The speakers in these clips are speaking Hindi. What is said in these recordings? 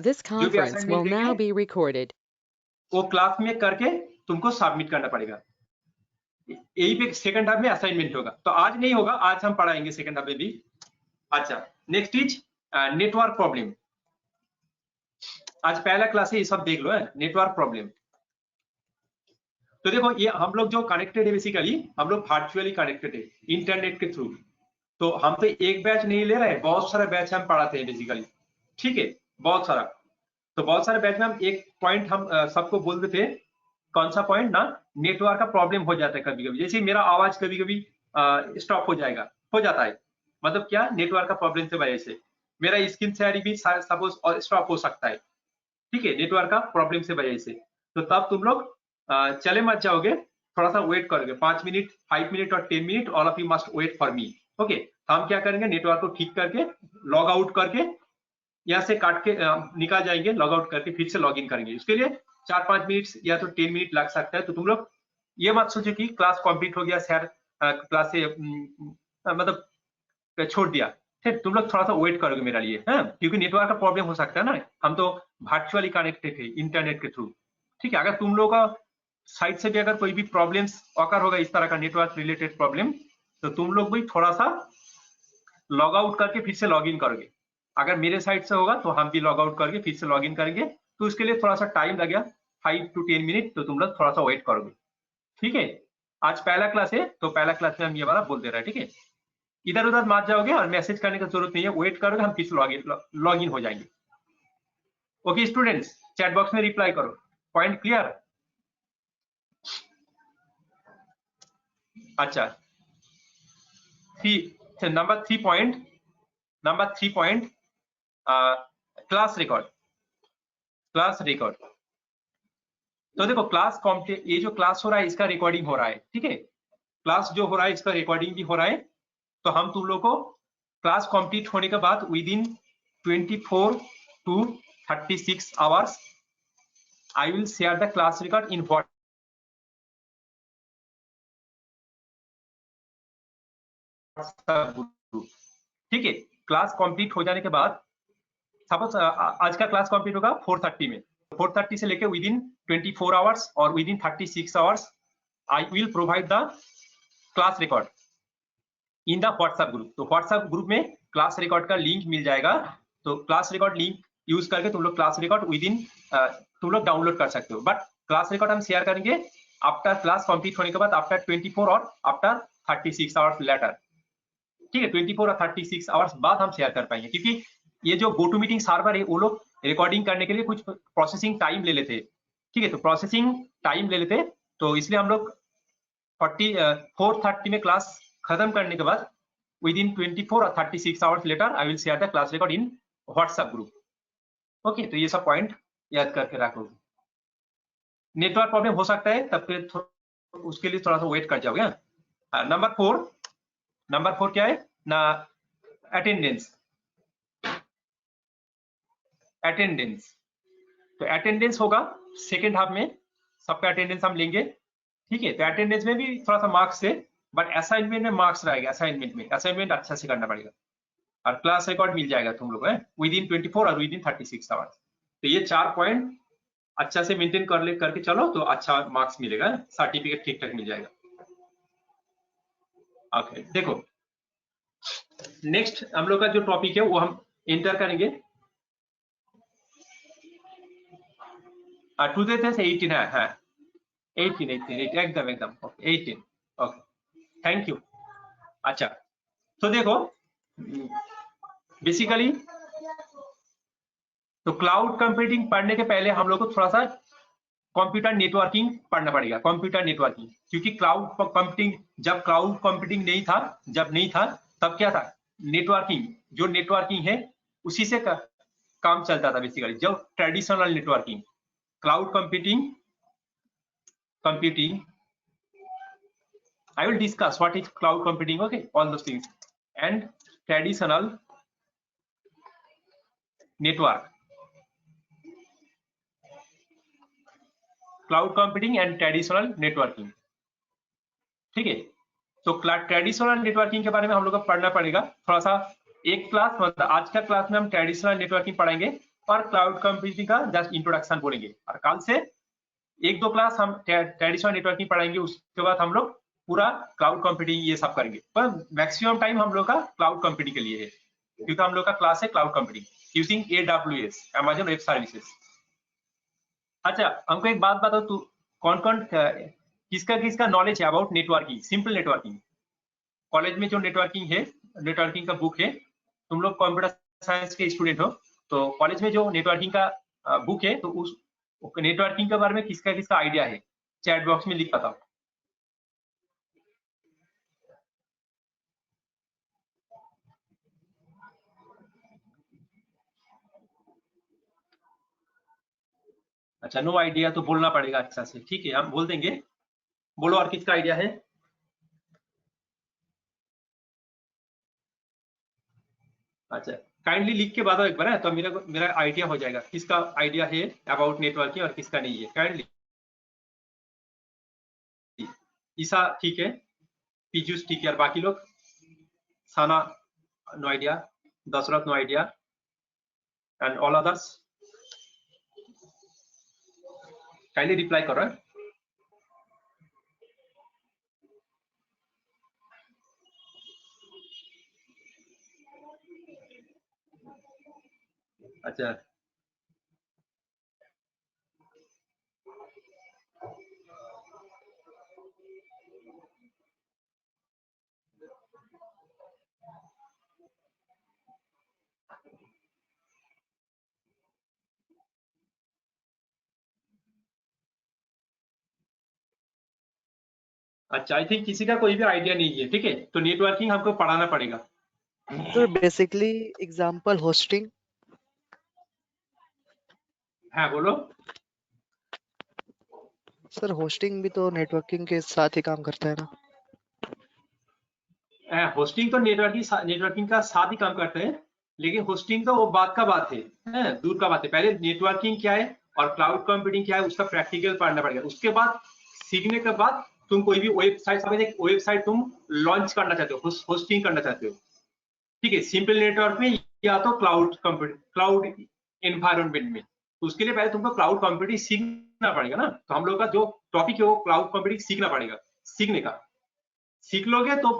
This जो भी conference असाइनमेंट will now देंगे be recorded. वो क्लास में करके तुमको सबमिट करना पड़ेगा। यही पे सेकंड हाफ में असाइनमेंट होगा, तो आज नहीं होगा, आज हम पढ़ाएंगे सेकंड हाफ में भी। अच्छा, नेक्स्ट इज नेटवर्क प्रॉब्लम। आज पहला क्लास है, ये सब देख लो है, नेटवर्क प्रॉब्लम। तो देखो ये हम लोग जो कनेक्टेड है, बेसिकली हम लोग वर्चुअली कनेक्टेड है इंटरनेट के थ्रू। तो हम तो एक बैच नहीं ले रहे, बहुत सारा बैच हम पढ़ाते हैं बेसिकली, ठीक है, बहुत सारा। तो बहुत सारे बैच में हम एक पॉइंट हम सबको बोल देते हैं, कौन सा पॉइंट ना, नेटवर्क का प्रॉब्लम हो जाता है कभी कभी, जैसे मेरा आवाज कभी कभी स्टॉप हो जाता है, मतलब क्या, नेटवर्क का प्रॉब्लम से वजह से मेरा स्क्रीन शेयरिंग भी सपोज स्टॉप हो सकता है, ठीक है, नेटवर्क का प्रॉब्लम से वजह से। तो तब तुम लोग चले मत जाओगे, थोड़ा सा वेट करोगे, 5 मिनट, 5 मिनट और 10 minute, all of you must wait for me, okay. हम क्या करेंगे, नेटवर्क को ठीक करके लॉग आउट करके यहाँ से काट के निकाल जाएंगे, लॉग आउट करके फिर से लॉग इन करेंगे। उसके लिए 4-5 मिनट या तो 10 मिनट लग सकता है। तो तुम लोग ये मत सोचो कि क्लास कंप्लीट हो गया सर, क्लास से मतलब छोड़ दिया, ठीक, तुम लोग थोड़ा सा वेट करोगे मेरे लिए, है, क्योंकि नेटवर्क का प्रॉब्लम हो सकता है ना, हम तो वर्चुअली कनेक्टेड है इंटरनेट के थ्रू, ठीक है। अगर तुम लोग का साइड से भी अगर कोई भी प्रॉब्लम्स ऑकर होगा इस तरह का नेटवर्क रिलेटेड प्रॉब्लम, तो तुम लोग भी थोड़ा सा लॉग आउट करके फिर से लॉग इन करोगे। अगर मेरे साइड से होगा तो हम भी लॉग आउट करके फिर से लॉग इन करेंगे, तो उसके लिए थोड़ा सा टाइम लगेगा, 5 to 10 मिनट, तो तुम लोग थोड़ा सा वेट करोगे, ठीक है। आज पहला क्लास है, तो पहला क्लास में हम ये वाला बोल दे रहे हैं, ठीक है। इधर उधर मत जाओगे और मैसेज करने की जरूरत नहीं है, वेट करोगे, हम फिर से लॉग इन हो जाएंगे। ओके स्टूडेंट्स, चैट बॉक्स में रिप्लाई करो, पॉइंट क्लियर। अच्छा, नंबर 3 पॉइंट क्लास रिकॉर्ड। तो देखो क्लास कॉम्प्लीट, ये जो क्लास हो रहा है इसका रिकॉर्डिंग हो रहा है, ठीक है, क्लास जो हो रहा है इसका रिकॉर्डिंग भी हो रहा है। तो हम तुम लोग को क्लास कंप्लीट होने के बाद with in 24 to 36 hours I will share the class record in WhatsApp, ठीक है। क्लास कंप्लीट हो जाने के बाद सपोज आज का क्लास कंप्लीट होगा 4:30 में, 4:30 से लेके विद इन 24 आवर्स और with in 36 hours I will provide the class record in the WhatsApp group. तो व्हाट्सएप ग्रुप में क्लास रिकॉर्ड का लिंक मिल जाएगा, तो क्लास रिकॉर्ड लिंक यूज करके तुम लोग क्लास रिकॉर्ड विद इन तुम लोग डाउनलोड कर सकते हो। बट क्लास रिकॉर्ड हम शेयर करेंगे आफ्टर क्लास कंप्लीट होने के बाद, आफ्टर 24 और आफ्टर 36 आवर्स लेटर, ठीक है, 24 और 36 आवर्स बाद हम शेयर कर पाएंगे, क्योंकि ये जो गो टू मीटिंग सर्वर है वो लोग रिकॉर्डिंग करने के लिए कुछ प्रोसेसिंग टाइम ले लेते, ठीक है, तो प्रोसेसिंग टाइम ले लेते, तो इसलिए हम लोग 4:30 में क्लास खत्म करने के बाद विद इन 24 और 36 hours later I will share the class record in WhatsApp group, okay. तो ये सब पॉइंट याद करके रखो। नेटवर्क प्रॉब्लम हो सकता है, तब फिर उसके लिए थोड़ा सा वेट कर जाओगे। नंबर 4 क्या है ना, अटेंडेंस। तो अटेंडेंस होगा सेकेंड हाफ में, सबका अटेंडेंस हम लेंगे, ठीक है। तो अटेंडेंस में भी थोड़ा सा मार्क्स है, बट असाइनमेंट में मार्क्स रहेगा, असाइनमेंट अच्छा से करना पड़ेगा, और क्लास रिकॉर्ड मिल जाएगा तुम लोग विद इन 24 और विद इन 36 आवर्स। तो ये 4 पॉइंट अच्छा से मेंटेन करके चलो, तो अच्छा मार्क्स मिलेगा, सर्टिफिकेट ठीक ठाक मिल जाएगा। ओके देखो नेक्स्ट हम लोग का जो टॉपिक है वो हम एंटर करेंगे। टुडे थे 18 है, हाँ 18 एकदम 18, ओके थैंक यू। अच्छा तो देखो बेसिकली तो क्लाउड कंप्यूटिंग पढ़ने के पहले हम लोग को थोड़ा सा कंप्यूटर नेटवर्किंग पढ़ना पड़ेगा, कंप्यूटर नेटवर्किंग, क्योंकि क्लाउड कंप्यूटिंग, जब क्लाउड कंप्यूटिंग नहीं था तब क्या था, नेटवर्किंग, जो नेटवर्किंग है उसी से काम चलता था बेसिकली, जो traditional networking, cloud computing I will discuss what is cloud computing, okay, all those things, and traditional network, cloud computing and traditional networking, ठीक है। तो ट्रेडिशनल नेटवर्किंग के बारे में हम लोग को पढ़ना पड़ेगा थोड़ा सा, एक क्लास मतलब आज का क्लास में हम ट्रेडिशनल नेटवर्किंग पढ़ेंगे, और क्लाउड कंप्यूटिंग का जस्ट इंट्रोडक्शन बोलेंगे। और कल से 1-2 क्लास हम ट्रेडिशनल नेटवर्किंग पढ़ाएंगे, उसके बाद हम लोग पूरा क्लाउड कंप्यूटिंग ये सब करेंगे। पर मैक्सिमम टाइम हम लोग का क्लाउड कंप्यूटिंग के लिए है, क्योंकि हम लोग का क्लास है cloud computing using AWS, Amazon web services. अच्छा, हमको एक बात बताओ, तू कौन कौन किसका किसका नॉलेज है about networking, simple networking? College में जो नेटवर्किंग है, नेटवर्किंग का बुक है, तुम लोग कंप्यूटर साइंस के स्टूडेंट हो, तो कॉलेज में जो नेटवर्किंग का बुक है, तो उस नेटवर्किंग के बारे में किसका किसका आइडिया है, चैट बॉक्स में लिख बताओ। अच्छा, नो आइडिया तो बोलना पड़ेगा अच्छा से, ठीक है, हम बोल देंगे। बोलो और किसका आइडिया है? अच्छा, काइंडली लिख के बताओ एक बार, है तो मेरा आइडिया हो जाएगा किसका आइडिया है अबाउट नेटवर्किंग और किसका नहीं है। काइंडली। ईसा ठीक है, पीजूस ठीक है, और बाकी लोग? Sana no idea, Dasharath no idea, and all others kindly reply करो। अच्छा, अच्छा, आई थिंक किसी का कोई भी आइडिया नहीं है, ठीक है, तो नेटवर्किंग हमको पढ़ाना पड़ेगा। Sir basically example hosting. हाँ बोलो। सर होस्टिंग भी तो नेटवर्किंग के साथ ही काम करता है ना? होस्टिंग तो नेटवर्किंग का साथ ही काम करते हैं, लेकिन होस्टिंग तो वो बात का बात है, दूर का बात है। पहले नेटवर्किंग क्या है और क्लाउड कंप्यूटिंग क्या है, उसका प्रैक्टिकल पढ़ना पड़ेगा। उसके बाद सीखने के बाद तुम कोई भी वेबसाइट तुम लॉन्च करना चाहते हो, होस्टिंग करना चाहते हो, ठीक है, सिंपल नेटवर्क में या तो क्लाउड एनवायरमेंट में। तो उसके लिए पहले तुमको क्लाउड कंप्यूटिंग सीखना पड़ेगा ना। तो हम लोग का जो टॉपिक है वो क्लाउड कंप्यूटिंग सीखना पड़ेगा। सीखने का सीख लोगे तो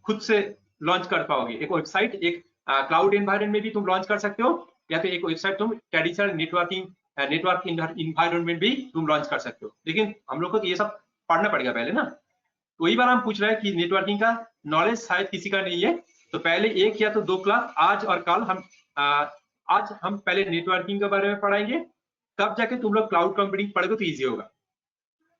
खुद से लॉन्च कर पाओगे एक वेबसाइट। एक क्लाउड एनवायरमेंट में भी तुम लॉन्च कर सकते हो, या तो एक वेबसाइट तुम ट्रेडिशनल नेटवर्क इन्वायरमेंट भी तुम लॉन्च कर सकते हो। लेकिन हम लोग को ये सब पढ़ना पड़ेगा पहले ना। तो वही बार हम पूछ रहे हैं कि नेटवर्किंग का नॉलेज शायद किसी का नहीं है, तो पहले 1 या तो 2 क्लास आज और कल हम आज हम पहले नेटवर्किंग के बारे में पढ़ाएंगे, तब जाके तुम लोग क्लाउड कंप्यूटिंग पढ़ोगे तो इजी होगा।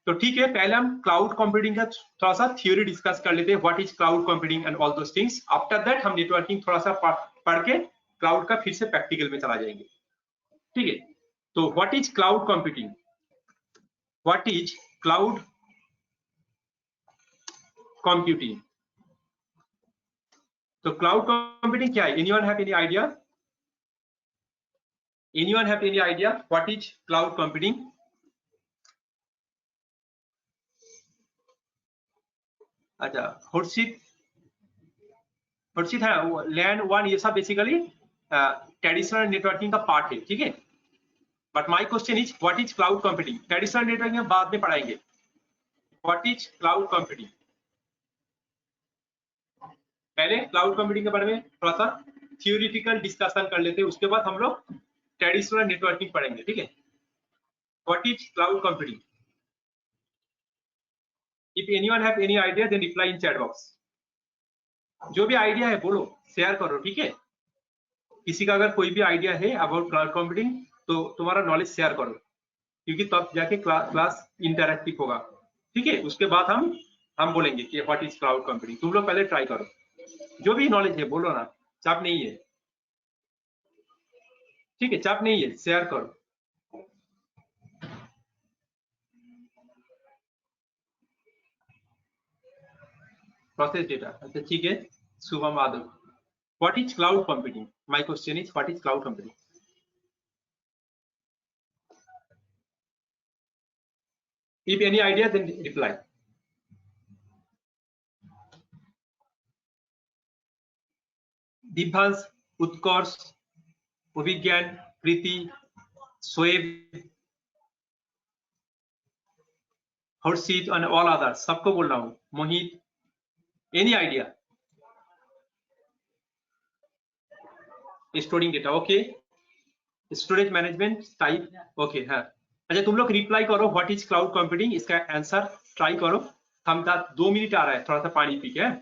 तो ठीक है, पहले हम क्लाउड कंप्यूटिंग का थोड़ा सा थ्योरी डिस्कस कर लेते हैं, what is cloud computing and all those things. After that हम नेटवर्किंग थोड़ा सा पढ़ के क्लाउड का फिर से प्रैक्टिकल में चला जाएंगे, ठीक है। तो what is cloud computing, what is cloud computing? तो क्लाउड कंप्यूटिंग क्या है? Anyone have any idea? Anyone have any idea what is cloud computing? अच्छा, हर्षित है, लैंड वन ये सब बेसिकली ट्रेडिशनल नेटवर्किंग का पार्ट है, ठीक है। But my question is what is cloud computing? Traditional networking हम बाद में पढ़ाएंगे। What is cloud computing? पहले क्लाउड कंप्यूटिंग के बारे में थोड़ा सा थियोरिटिकल डिस्कशन कर लेते हैं, उसके बाद हम लोग ट्रेडिशनल नेटवर्किंग पढ़ेंगे, ठीक है। What is cloud computing? If anyone have any idea then reply in chat box. जो भी आइडिया है बोलो, शेयर करो, ठीक है। किसी का अगर कोई भी आइडिया है अबाउट क्लाउड कंप्यूटिंग तो तुम्हारा नॉलेज शेयर करो, क्योंकि तब जाके क्लास इंटरेक्टिव होगा, ठीक है। उसके बाद हम बोलेंगे कि व्हाट इज क्लाउड कंप्यूटिंग। तुम लोग पहले ट्राई करो, जो भी नॉलेज है बोलो ना, चाप नहीं है, ठीक है, चाप नहीं है, शेयर करो। प्रोसेस डेटा, अच्छा ठीक है। Shubham Yadav, what is cloud computing? My question is what is cloud computing? If any idea then reply. Divyansh, Utkarsh, Abhigyan, Preeti, Shoaib, Harshit and all others, सबको बोल रहा हूँ, Mohit, any idea? Storing data, okay, storage management type, okay, हाँ। अच्छा तुम लोग रिप्लाई करो व्हाट इज क्लाउड कंप्यूटिंग, इसका आंसर ट्राई करो। हम 2 मिनट आ रहा है, थोड़ा सा पानी पी के, हैं?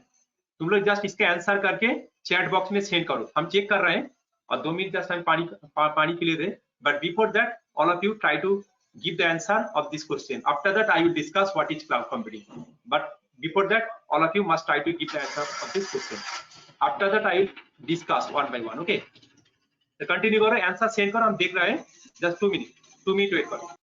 तुम लोग जस्ट इसका आंसर करके चैट बॉक्स में सेंड करो, हम चेक कर रहे हैं, और 2 मिनट जस्ट हम पानी के लिए दे। But before that all of you try to give the answer of this question. After that I will discuss what is cloud computing, but before that all of you must try to give the answer of this question. After that I will discuss one by one, okay? तो कंटिन्यू करो, आंसर सेंड करो, हम देख रहे हैं, जस्ट 2 मिनट वेट करो।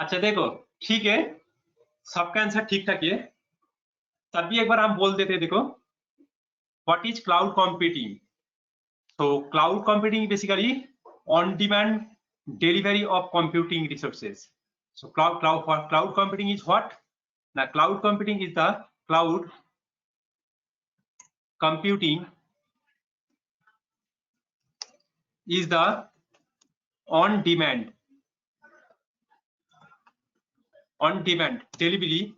अच्छा देखो, ठीक है, सबका आंसर ठीक ठाक है, तब भी एक बार हम बोल देते हैं। देखो, what is cloud computing? So cloud computing is basically on-demand delivery of computing resources. So cloud computing is what? Now cloud computing is the cloud computing is the on-demand delivery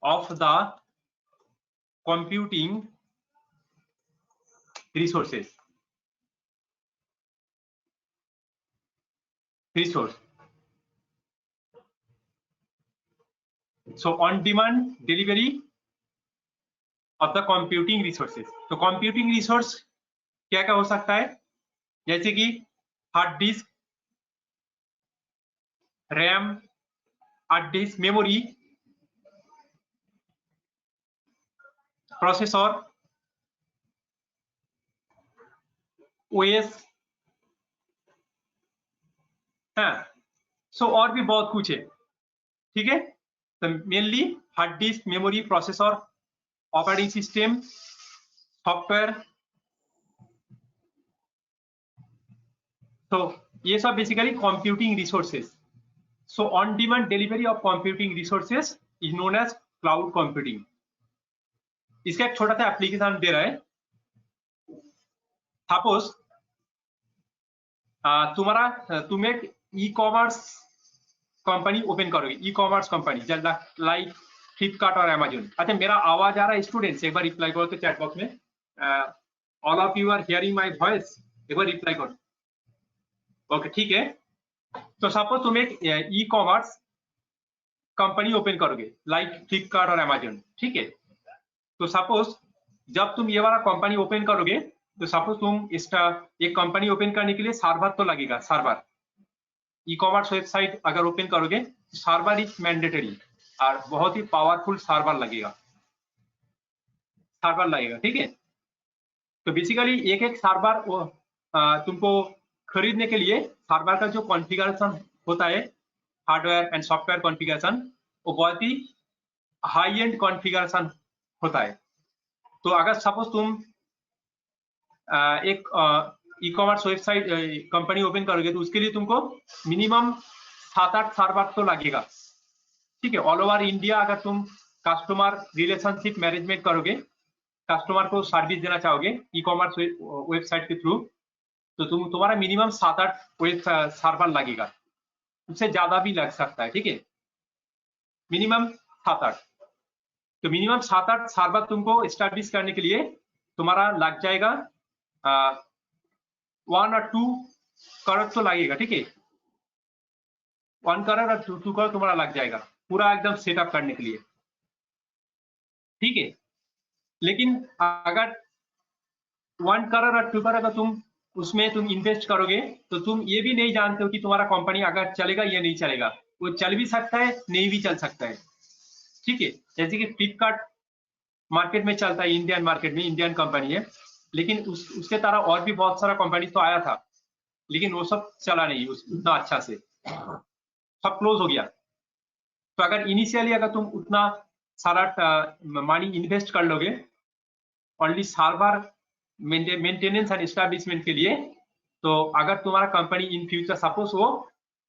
of the computing resources. So on-demand delivery of the computing resources. तो computing resource क्या क्या हो सकता है? जैसे कि hard disk, RAM, hard disk, memory, processor, OS, हाँ, सो और भी बहुत कुछ है, ठीक है। तो mainly hard disk, memory, processor, operating system, software, तो ये सब basically computing resources. So on demand delivery of computing resources is known as cloud computing. इसका एक छोटा सा एप्लीकेशन दे रहा है। सपोज तुम एक ई कॉमर्स कंपनी ओपन करोगे, e commerce company like Flipkart और अमेजोन। अच्छा, मेरा आवाज आ रहा है स्टूडेंट्स? एक बार रिप्लाई करो तो चैट बॉक्स में, all of you are hearing my voice, एक बार रिप्लाई करो। ओके, ठीक है। तो सपोज तुम एक ई कॉमर्स कंपनी ओपन करोगे लाइक फ्लिपकार्ट और अमेजोन, ठीक है। तो सपोज जब तुम ये वाला कंपनी ओपन करोगे, तो सपोज तुम इसका एक कंपनी ओपन करने के लिए सर्वर तो लगेगा। सर्वर, ई कॉमर्स वेबसाइट अगर ओपन करोगे, सर्वर इज मैंडेटरी, और बहुत ही पावरफुल सर्वर लगेगा, ठीक है। तो बेसिकली एक एक सर्वर तुमको खरीदने के लिए सर्वर का जो कॉन्फ़िगरेशन होता है, हार्डवेयर एंड सॉफ्टवेयर कॉन्फ़िगरेशन, वो बहुत ही हाई एंड कॉन्फ़िगरेशन होता है। तो अगर सपोज तुम एक e commerce website company open करोगे, तो उसके लिए तुमको मिनिमम 7-8 सर्वर तो लगेगा, ठीक है। ऑल ओवर इंडिया अगर तुम कस्टमर रिलेशनशिप मैनेजमेंट करोगे, कस्टमर को सर्विस देना चाहोगे ई कॉमर्स वेबसाइट के थ्रू, तो तुम्हारा मिनिमम 7-8 वेब सर्वर लगेगा, उससे ज्यादा भी लग सकता है, ठीक है। मिनिमम 7-8, तो मिनिमम 7-8 सर्वर तुमको एस्टैब्लिश करने के लिए तुम्हारा लग जाएगा 1 और 2 करोड़ तो लगेगा, ठीक है। 1 करोड़ और 2 करोड़ तुम्हारा लग जाएगा पूरा एकदम सेटअप करने के लिए, ठीक है। लेकिन अगर 1 करोड़ और 2 करोड़ का तुम उसमें तुम इन्वेस्ट करोगे, तो तुम ये भी नहीं जानते हो कि तुम्हारा कंपनी अगर चलेगा या नहीं चलेगा। वो चल भी सकता है, नहीं भी चल सकता है, ठीक है। जैसे कि फ्लिपकार्ट मार्केट में चलता है, इंडियन मार्केट में, इंडियन कंपनी है, लेकिन उसके तरह और भी बहुत सारा कंपनी तो आया था, लेकिन वो सब चला नहीं उतना अच्छा से, सब क्लोज हो गया। तो अगर इनिशियली अगर तुम उतना सारा मनी इन्वेस्ट कर लोगे only server maintenance and establishment के लिए, तो अगर तुम्हारा कंपनी इन फ्यूचर सपोज वो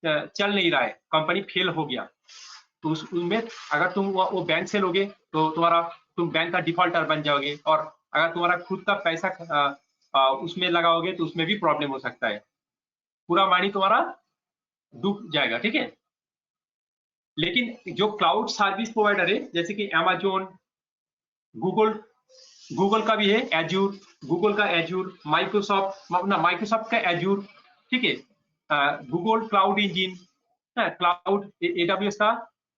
चल नहीं रहा है, कंपनी फेल हो गया, तो उसमें अगर तुम वो बैंक से लोगे, तो तुम बैंक का डिफॉल्टर बन जाओगे, और अगर तुम्हारा खुद का पैसा उसमें लगाओगे, तो उसमें भी प्रॉब्लम हो सकता है, पूरा मनी तुम्हारा डूब जाएगा, ठीक है। लेकिन जो क्लाउड सर्विस प्रोवाइडर है, जैसे कि अमेजोन, गूगल का भी है एज्यूर, गूगल का एज्यूर, माइक्रोसॉफ्ट का एज्यूर, ठीक है। Google cloud engine, cloud AWS का,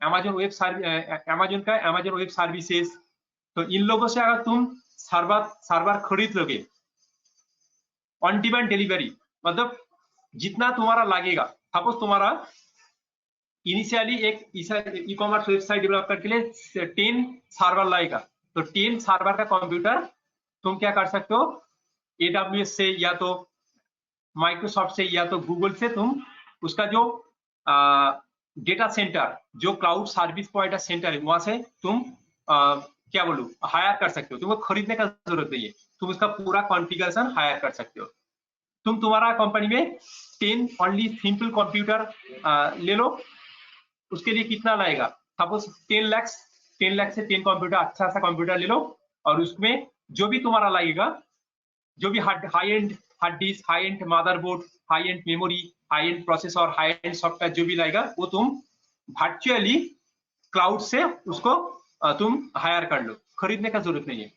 अमेजोन का अमेजोन वेब सर्विसेज। तो इन लोगों से अगर तुम सर्वर खरीद लोगे ऑन डिमांड डिलीवरी, मतलब जितना तुम्हारा लगेगा, सपोज तुम्हारा इनिशियली एक ई कॉमर्स वेबसाइट डेवलपर के लिए 10 सर्वर लगेगा, तो 10 सर्वर का कंप्यूटर तुम क्या कर सकते हो, AWS से या तो माइक्रोसॉफ्ट से या तो गूगल से तुम उसका जो डेटा सेंटर, जो क्लाउड सर्विस प्रोवाइडर सेंटर है, वहां से तुम क्या बोलूं हायर कर सकते हो। तुमको खरीदने का जरूरत नहीं है, तुम उसका पूरा कॉन्फ़िगरेशन हायर कर सकते हो। तुम्हारा कंपनी में 10 ओनली सिंपल कंप्यूटर ले लो, उसके लिए कितना लगेगा? सपोज 10 लाख से 10 कंप्यूटर, अच्छा सा कंप्यूटर ले लो, और उसमें जो भी तुम्हारा लगेगा, जो भी high and hard disk, high and motherboard, high and memory, high and processor, high and software जो भी लगेगा, वो तुम वर्चुअली क्लाउड से उसको तुम हायर कर लो, खरीदने का जरूरत नहीं है।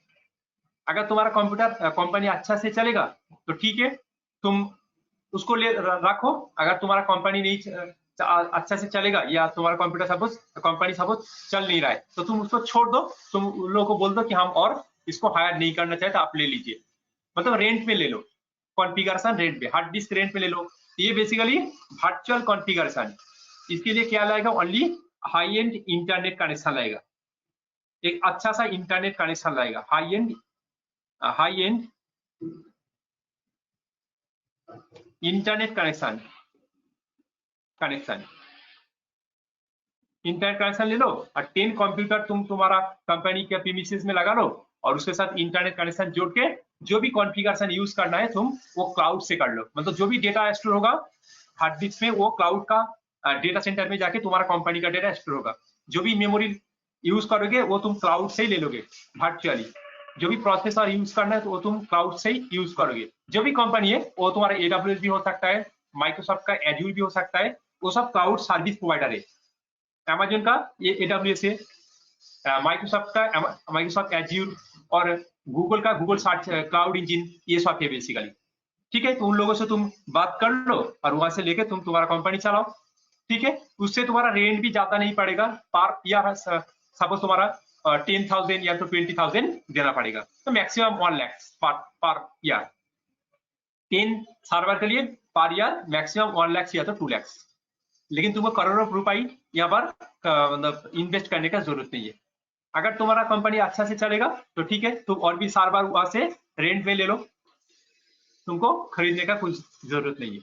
अगर तुम्हारा कंप्यूटर कंपनी अच्छा से चलेगा तो ठीक है, तुम उसको ले रखो। अगर तुम्हारा कंपनी नहीं अच्छा से चलेगा, या तुम्हारा कंप्यूटर सपोज कंपनी सपोज चल नहीं रहा है, तो तुम उसको छोड़ दो। तुम उन लोगों को बोल दो कि हम और इसको हायर नहीं करना चाहते, आप ले लीजिए, मतलब रेंट में ले लो, कॉन्फ़िगरेशन रेंट पे, हार्ड डिस्क रेंट पे ले लो। ये बेसिकली वर्चुअल कॉन्फ़िगरेशन। इसके लिए क्या लगेगा? Only high and internet connection लगेगा, एक अच्छा सा इंटरनेट कनेक्शन लगेगा, high and internet connection internet connection ले लो, और 10 कंप्यूटर तुम्हारा कंपनी के प्रीमिसेस में लगा लो, और उसके साथ इंटरनेट कनेक्शन जोड़ के जो भी कॉन्फ़िगरेशन यूज करना है तुम वो क्लाउड से कर लो। मतलब जो भी डेटा स्टोर होगा हार्ड डिस्क में, वो क्लाउड का डेटा सेंटर में जाके तुम्हारा कंपनी का डेटा स्टोर होगा। जो भी मेमोरी यूज करोगे वो तुम क्लाउड से ही ले लोगे वर्चुअली। जो भी प्रोसेसर यूज करना है तो वो तुम क्लाउड से ही यूज करोगे। जो भी कंपनी है वो तुम्हारा AWS भी हो सकता है, माइक्रोसॉफ्ट का एज्यूर भी हो सकता है, वो सब क्लाउड सर्विस प्रोवाइडर है। अमेजन का ये AWS है, माइक्रोसॉफ्ट का माइक्रोसॉफ्ट एज्यूर, और गूगल का गूगल सर्च क्लाउड इंजन, ये सब है बेसिकली। ठीक है, तो उन लोगों से तुम बात कर लो और वहां से लेके तुम तुम्हारा कंपनी चलाओ। ठीक है, उससे तुम्हारा रेंट भी ज्यादा नहीं पड़ेगा, पर ईयर सपोज तुम्हारा 10,000 या तो 20,000 देना पड़ेगा, तो maximum 1 lakh per year. 10 server के लिए पर ईयर मैक्सिमम 1 लाख या तो 2 लाख। लेकिन तुमको करोड़ों रुपए यहाँ पर मतलब इन्वेस्ट करने का जरूरत नहीं है। अगर तुम्हारा कंपनी अच्छा से चलेगा तो ठीक है, तुम और भी सर्वर वहां से रेंट में ले लो, तुमको खरीदने का कुछ जरूरत नहीं है।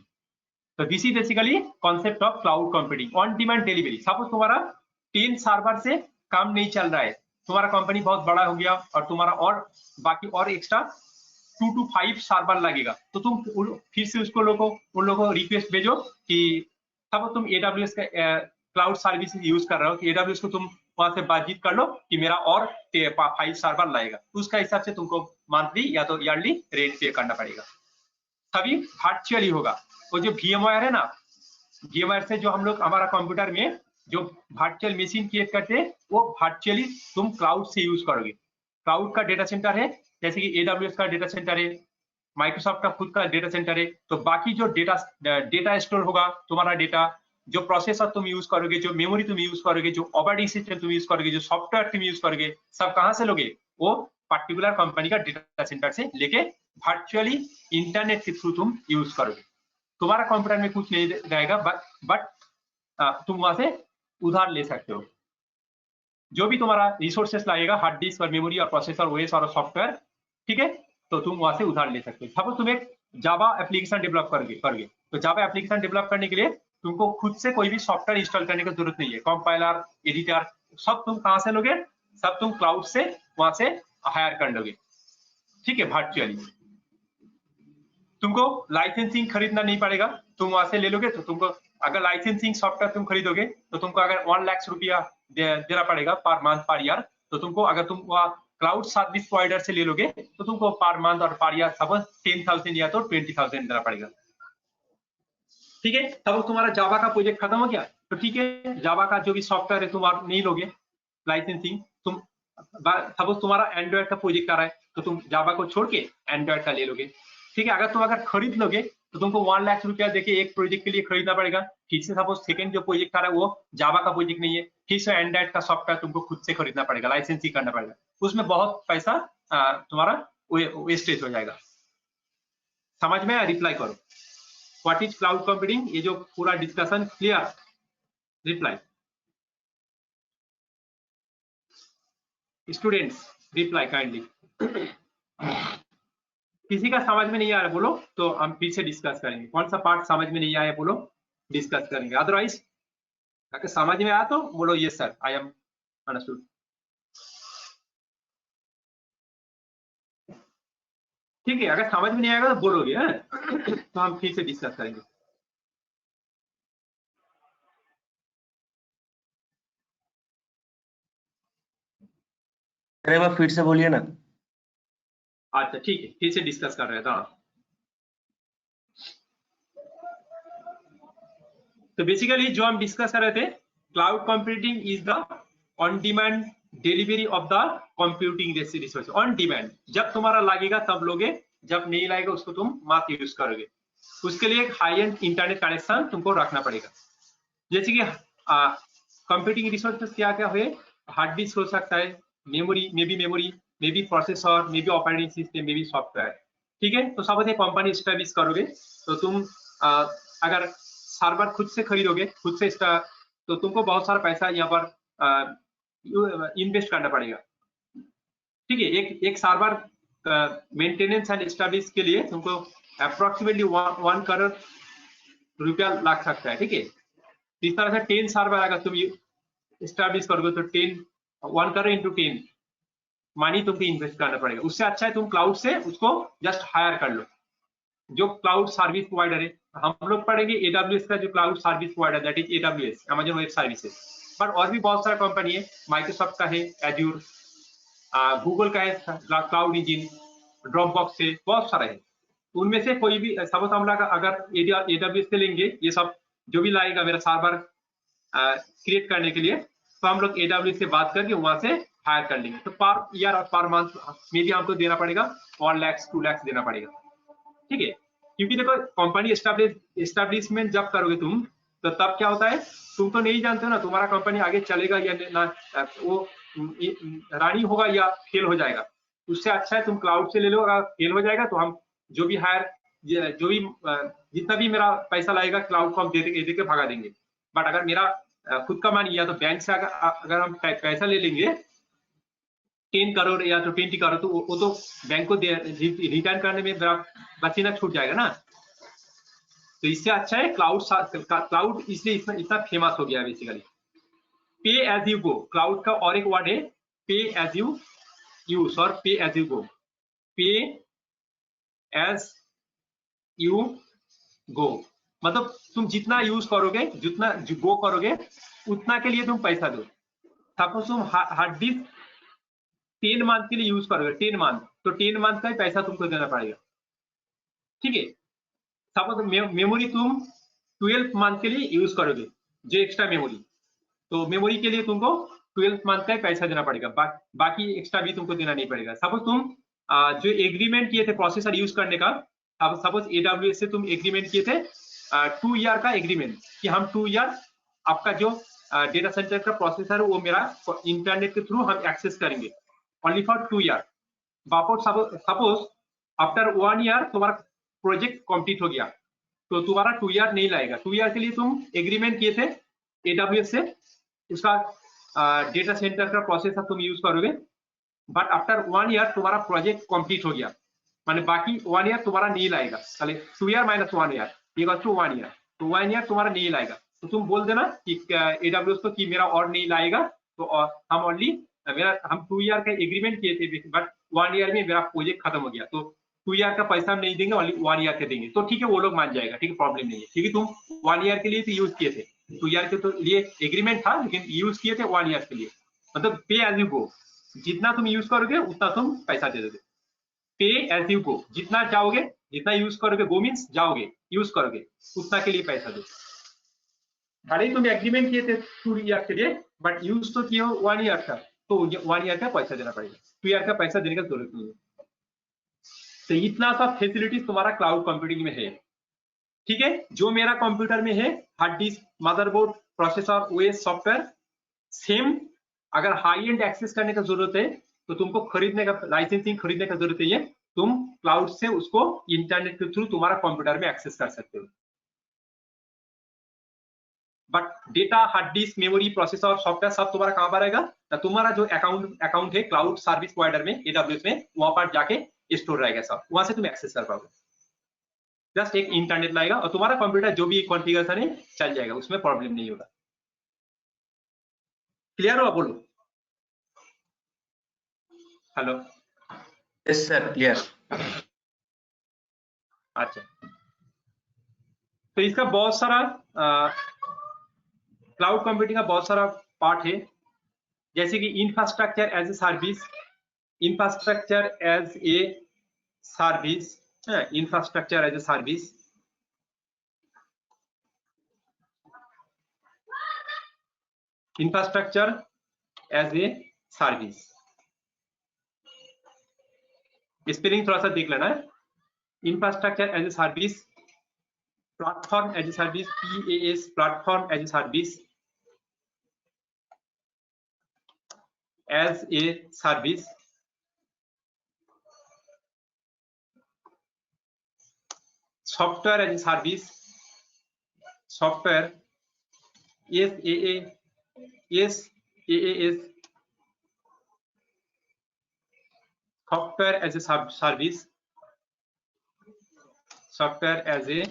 तो this is basically concept of cloud computing on demand delivery. Suppose तुम्हारा 10 सर्वर से काम नहीं चल रहा है, तुम्हारा कंपनी बहुत बड़ा हो गया और तुम्हारा और बाकी और एक्स्ट्रा 2 to 5 सर्वर लगेगा, तो तुम फिर से उसको उन लोगों को रिक्वेस्ट भेजो कि सपोज तुम AWS का क्लाउड सर्विस यूज कर रहे हो, कि AWS को तुम वहां से बातचीत कर लो कि मेरा और 5 सर्वर लगेगा, उसका हिसाब से तुमको मंथली या तो ईयरली रेंट पे करना पड़ेगा। सभी वर्चुअली होगा। वो जो VMware है ना, VMware से जो हम लोग हमारा कंप्यूटर में जो वर्चुअल मशीन क्रिएट करते हैं, वो वर्चुअली तुम क्लाउड से यूज करोगे। क्लाउड का डेटा सेंटर है, जैसे कि AWS का डेटा सेंटर है, माइक्रोसॉफ्ट का खुद का डेटा सेंटर है, तो बाकी जो डेटा स्टोर होगा तुम्हारा डेटा, जो प्रोसेसर तुम यूज करोगे, जो मेमोरी तुम यूज करोगे, जो ऑपरेटिंग सिस्टम तुम यूज करोगे, जो सॉफ्टवेयर तुम यूज करोगे, सब कहां से लोगे? वो पर्टिकुलर कंपनी का डेटा सेंटर से लेके वर्चुअली इंटरनेट के थ्रू तुम यूज करोगे। तुम्हारा कंप्यूटर में कुछ नहीं रहेगा, बट तुम वहां से उधार ले सकते हो। जो भी तुम्हारा रिसोर्सेस लगेगा, हार्ड डिस्क और मेमोरी और प्रोसेसर, ओएस और सॉफ्टवेयर, ठीक है, तो तुम वहां से उधार ले सकते हो। सपोज तुम एक जावा एप्लीकेशन डेवलप करोगे, तो जावा एप्लीकेशन डेवलप करने के लिए तुमको खुद से कोई भी सॉफ्टवेयर इंस्टॉल करने की जरूरत नहीं है। कंपाइलर, एडिटर, सब तुम कहां से लोगे? सब तुम क्लाउड से वहां से हायर कर लोगे। ठीक है, वर्चुअली तुमको लाइसेंसिंग खरीदना नहीं पड़ेगा, तुम वहां से ले लोगे। तो तुमको अगर लाइसेंसिंग सॉफ्टवेयर तुम खरीदोगे तो तुमको अगर 1 लाख रुपया देना पड़ेगा पर मंथ पर ईयर, तो तुमको अगर तुम क्लाउड सर्विस प्रोवाइडर से ले लोगे तो तुमको पर मंथ और पर ईयर सपोज 10,000 या तो 20,000 देना पड़ेगा। ठीक है, तब तुम्हारा जावा का प्रोजेक्ट खत्म हो गया, तो ठीक है, जावा का जो भी सॉफ्टवेयर है तुम नहीं लोगे लाइसेंसिंग। तुम सपोज तुम्हारा एंड्रॉइड का प्रोजेक्ट आ रहा है, तो तुम जावा को छोड़ के एंड्रॉइड का ले लोगे। ठीक है, अगर खरीद लोगे तो तुमको 1 लाख रुपया देके एक प्रोजेक्ट के लिए खरीदना पड़ेगा। फिर से सपोज सेकंड जो प्रोजेक्ट आ रहा है वो जावा का प्रोजेक्ट नहीं है, फिर से एंड्रॉइड का सॉफ्टवेयर तुमको खुद से खरीदना पड़ेगा, लाइसेंसिंग करना पड़ेगा। उसमें बहुत पैसा तुम्हारा वेस्टेज हो जाएगा। समझ में? रिप्लाई करो, व्हाट इज क्लाउड कंप्यूटिंग? ये जो पूरा discussion clear? Reply students, reply kindly. किसी का समझ में नहीं आ रहा बोलो, तो हम फिर से डिस्कस करेंगे। कौन सा पार्ट समझ में नहीं आया बोलो। डिस्कस करेंगे। अदरवाइज अगर समझ में आया तो बोलो yes sir, I am understood. ठीक है, अगर समझ में नहीं आएगा तो बोलोगे तो हम फिर से डिस्कस करेंगे। अरे वो फिर से बोलिए ना। अच्छा ठीक है, फिर से डिस्कस कर रहे थे। तो बेसिकली जो हम डिस्कस कर रहे थे, cloud computing is the on demand delivery of the computing resource. On demand, जब तुम्हारा लगेगा तब लोगे, जब नहीं लगेगा उसको तुम मत यूज करोगे। उसके लिए एक हाई एंड इंटरनेट कनेक्शन तुमको रखना पड़ेगा। जैसे कि कंप्यूटिंग रिसोर्सेस क्या क्या हुए, हार्ड डिस्क हो सकता है, memory may be processor, may be operating system, may be software. ठीक है, तो सब कंपनी एस्टेब्लिश करोगे तो तुम अगर सर्वर खुद से खरीदोगे, खुद से तो तुमको बहुत सारा पैसा यहाँ पर इन्वेस्ट करना पड़ेगा। ठीक है, एक सर्वर मेंटेनेंस एंड एस्टेब्लिश के लिए तुमको अप्रोक्सीमेटली 1 करोड़ रुपया लग सकता है। ठीक है, इस तरह से 10 सर्वर अगर तुम एस्टेब्लिश करोगे तो 1 करोड़ इंटू 10 मनी तुमको इन्वेस्ट करना पड़ेगा। उससे अच्छा है तुम क्लाउड से उसको जस्ट हायर कर लो, जो क्लाउड सर्विस प्रोवाइडर है। हम लोग पढ़ेंगे AWS का जो cloud service provider, that is AWS, Amazon web services. पर और भी बहुत सारा कंपनी है, माइक्रोसॉफ्ट का है एज्यूर, गूगल का है क्लाउड इंजिन, ड्रॉपबॉक्स है, बहुत सारा है। उनमें से कोई भी सपोज हम लोग अगर AWS से लेंगे, ये सब जो भी लाएगा मेरा सर्वर क्रिएट करने के लिए, तो हम लोग AWS से बात करके वहां से हायर कर लेंगे। तो पर ईयर और पर मंथ में भी हमको देना पड़ेगा 1 लाख 2 लाख देना पड़ेगा। ठीक है, क्योंकि देखो कंपनी एस्टेब्लिशमेंट जब करोगे तुम, तो तब क्या होता है, तुम तो नहीं जानते हो ना तुम्हारा कंपनी आगे चलेगा या ना, वो रानी होगा या फेल हो जाएगा। उससे अच्छा है तुम क्लाउड से ले लो। अगर फेल हो जाएगा तो हम जो भी जितना भी मेरा पैसा लगेगा क्लाउड को हम दे के भगा देंगे। बट अगर मेरा खुद का मानी, या तो बैंक से अगर हम पैसा ले लेंगे 10 करोड़ या तो 20 करोड़, तो वो तो बैंक को रिटर्न करने में मेरा पसीना छूट जाएगा ना। तो इससे अच्छा है क्लाउड इसलिए इतना फेमस हो गया है बेसिकली। पे एज यू गो, क्लाउड का और एक वर्ड है पे एज यू यूज और पे एज यू गो। पे एज यू गो मतलब तुम जितना यूज करोगे, जितना गो करोगे, उतना के लिए तुम पैसा दो। सपोज तुम हार्ड डिस्क 10 मंथ के लिए यूज करोगे, 10 मंथ, तो 10 मंथ का ही पैसा तुमको देना पड़ेगा। ठीक है, सपोज मेमोरी तुम 12 मंथ के लिए यूज करोगे, जो एक्स्ट्रा मेमोरी, तो मेमोरी के लिए तुमको 12 मंथ का ही पैसा देना पड़ेगा, बाकी एक्स्ट्रा भी तुमको देना नहीं पड़ेगा। सपोज तुम जो एग्रीमेंट किए थे प्रोसेसर यूज करने का, सपोज AWS से तुम एग्रीमेंट किए थे 2 ईयर का एग्रीमेंट, कि हम 2 ईयर आपका जो डेटा सेंटर का प्रोसेसर है वो मेरा इंटरनेट के थ्रू हम एक्सेस करेंगे, only for 2 year. Suppose after 1 year तुम्हारा प्रोजेक्ट कंप्लीट हो गया, तो तुम्हारा 2 ईयर नहीं लगेगा। 2 ईयर के लिए तुम एग्रीमेंट किए थे AWS से, उसका डेटा सेंटर का प्रोसेसर तुम यूज करोगे, बट आफ्टर 1 ईयर तुम्हारा प्रोजेक्ट कंप्लीट हो गया, माने बाकी 1 ईयर तुम्हारा नहीं लाएगा। चले 2 year minus 1 year equal to 1 year, तो 1 ईयर तुम्हारा नहीं लाएगा। तो तुम बोल देना कि AWS को कि मेरा और नहीं लाएगा, तो हम ओनली हम 2 ईयर का एग्रीमेंट किए थे, बट 1 ईयर में मेरा प्रोजेक्ट खत्म हो गया, तो 2 ईयर का पैसा हम नहीं देंगे, ओनली 1 ईयर के देंगे। तो ठीक है, वो लोग मान जाएगा, ठीक है, प्रॉब्लम नहीं है, क्योंकि तुम 1 ईयर के लिए तो यूज किए थे, 2 ईयर के तो लिए एग्रीमेंट था, लेकिन यूज किए थे 1 ईयर के लिए। मतलब पे एज यू गो, जितना तुम यूज करोगे उतना तुम पैसा दे दोगे। पे एज यू गो, जितना चाहोगे, जितना यूज करोगे, गो मीन्स जाओगे, यूज करोगे, उतना के लिए पैसा दो। भले ही तुम एग्रीमेंट किए थे 2 ईयर के लिए, बट यूज तो किए हो 1 ईयर का, तो 1 ईयर का पैसा देना पड़ेगा, 2 ईयर का पैसा देने का जरूरत नहीं है। तो इतना सा फैसिलिटीज तुम्हारा क्लाउड कंप्यूटिंग में है। ठीक है, जो मेरा कंप्यूटर में है, hard disk, motherboard, processor, OS, software, same अगर हाई एंड एक्सेस करने का जरूरत है तो तुमको खरीदने का, लाइसेंसिंग खरीदने का जरूरत है, तुम क्लाउड से उसको इंटरनेट के थ्रू तुम्हारा कंप्यूटर में एक्सेस कर सकते हो। But data, hard disk, memory, processor, software सब तुम्हारा कहां पर रहेगा? तो तुम्हारा जो अकाउंट है क्लाउड सर्विस प्रोवाइडर में, AWS में, वहां पर जाके स्टोर रहेगा, सब वहां से तुम एक्सेस कर पाओगे। जस्ट एक इंटरनेट लाएगा और तुम्हारा कंप्यूटर जो भी कॉन्फ़िगरेशन है चल जाएगा, उसमें प्रॉब्लम नहीं होगा। क्लियर हुआ? बोलो। हेलो। Yes sir, clear. अच्छा, तो इसका बहुत सारा क्लाउड कंप्यूटिंग का बहुत सारा पार्ट है, जैसे कि infrastructure as a service, infrastructure as a service, infrastructure as a service, infrastructure as a service. Spelling थोड़ा सा देख लेना है। Infrastructure as a service, platform as a service, PaaS, platform as a service, as a service, software as a service, software SaaS, software as a service, software as a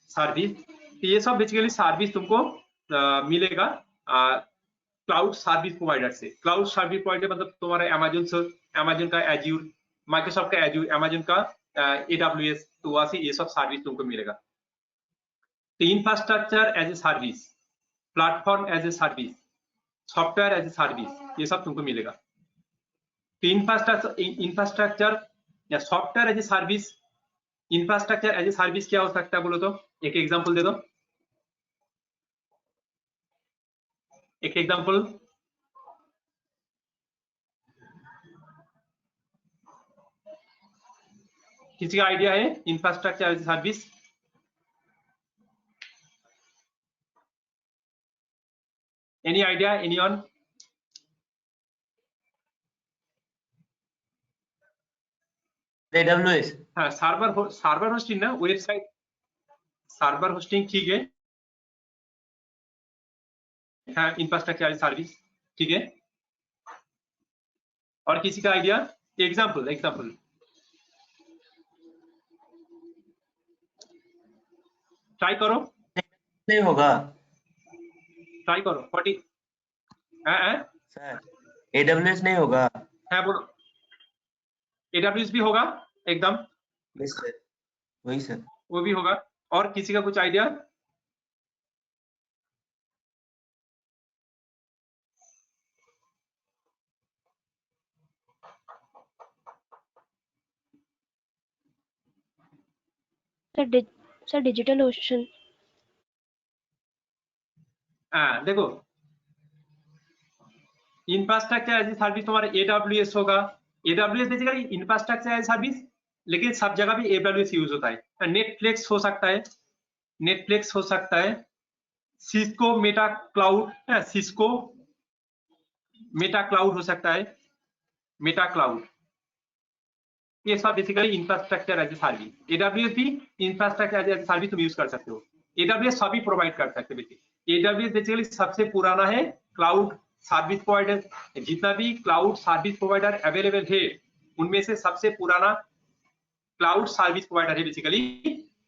service. तो ये सब बेसिकली सर्विस तुमको मिलेगा क्लाउड सर्विस प्रोवाइडर से। क्लाउड सर्विस प्रोवाइडर मतलब तुम्हारा अमेजन का एज्यूर, माइक्रोसॉफ्ट का एज्यूर, अमेजन का AWS, तो वहां से ये सब सर्विस तुमको मिलेगा। तो infrastructure as a service, platform as a service, software as a service, ये सब तुमको मिलेगा। तो इंफ्रास्ट्रक्चर या software as a service, infrastructure as a service क्या हो सकता है बोलो तो? एक एग्जांपल दे दो, एक एग्जांपल। किसी का आइडिया है infrastructure as a service? Any idea, anyone? AWS। हाँ, सर्वर होस्टिंग ना, वेबसाइट सर्वर होस्टिंग, ठीक है। हाँ, इंफ्रास्ट्रक्चर एज सर्विस, ठीक है। और किसी का आइडिया? एग्जांपल ट्राई करो, नहीं होगा ट्राई करो। 40 सर, AWS नहीं होगा। है बोलो। AWS भी होगा एकदम, यस सर, वही सर। वो भी होगा। और किसी का कुछ आइडिया? Sir Digital Ocean. देखो, इंफ्रास्ट्रक्चर एज ए सर्विस तुम्हारा AWS होगा। AWS basically infrastructure as service, लेकिन सब जगह भी AWS यूज होता है। नेटफ्लिक्स हो सकता है, नेटफ्लिक्स हो सकता है, Cisco Meta cloud, Cisco Meta cloud हो सकता है, मेटा क्लाउड। ये सब basically infrastructure as a service. AWS भी इंफ्रास्ट्रक्चर एज ए सर्विस तुम यूज कर सकते हो। AWS सभी प्रोवाइड कर सकते हो। AWS बेसिकली सबसे पुराना है क्लाउड सर्विस प्रोवाइडर। जितना भी क्लाउड सर्विस प्रोवाइडर अवेलेबल है, उनमें से सबसे पुराना क्लाउड सर्विस प्रोवाइडर है बेसिकली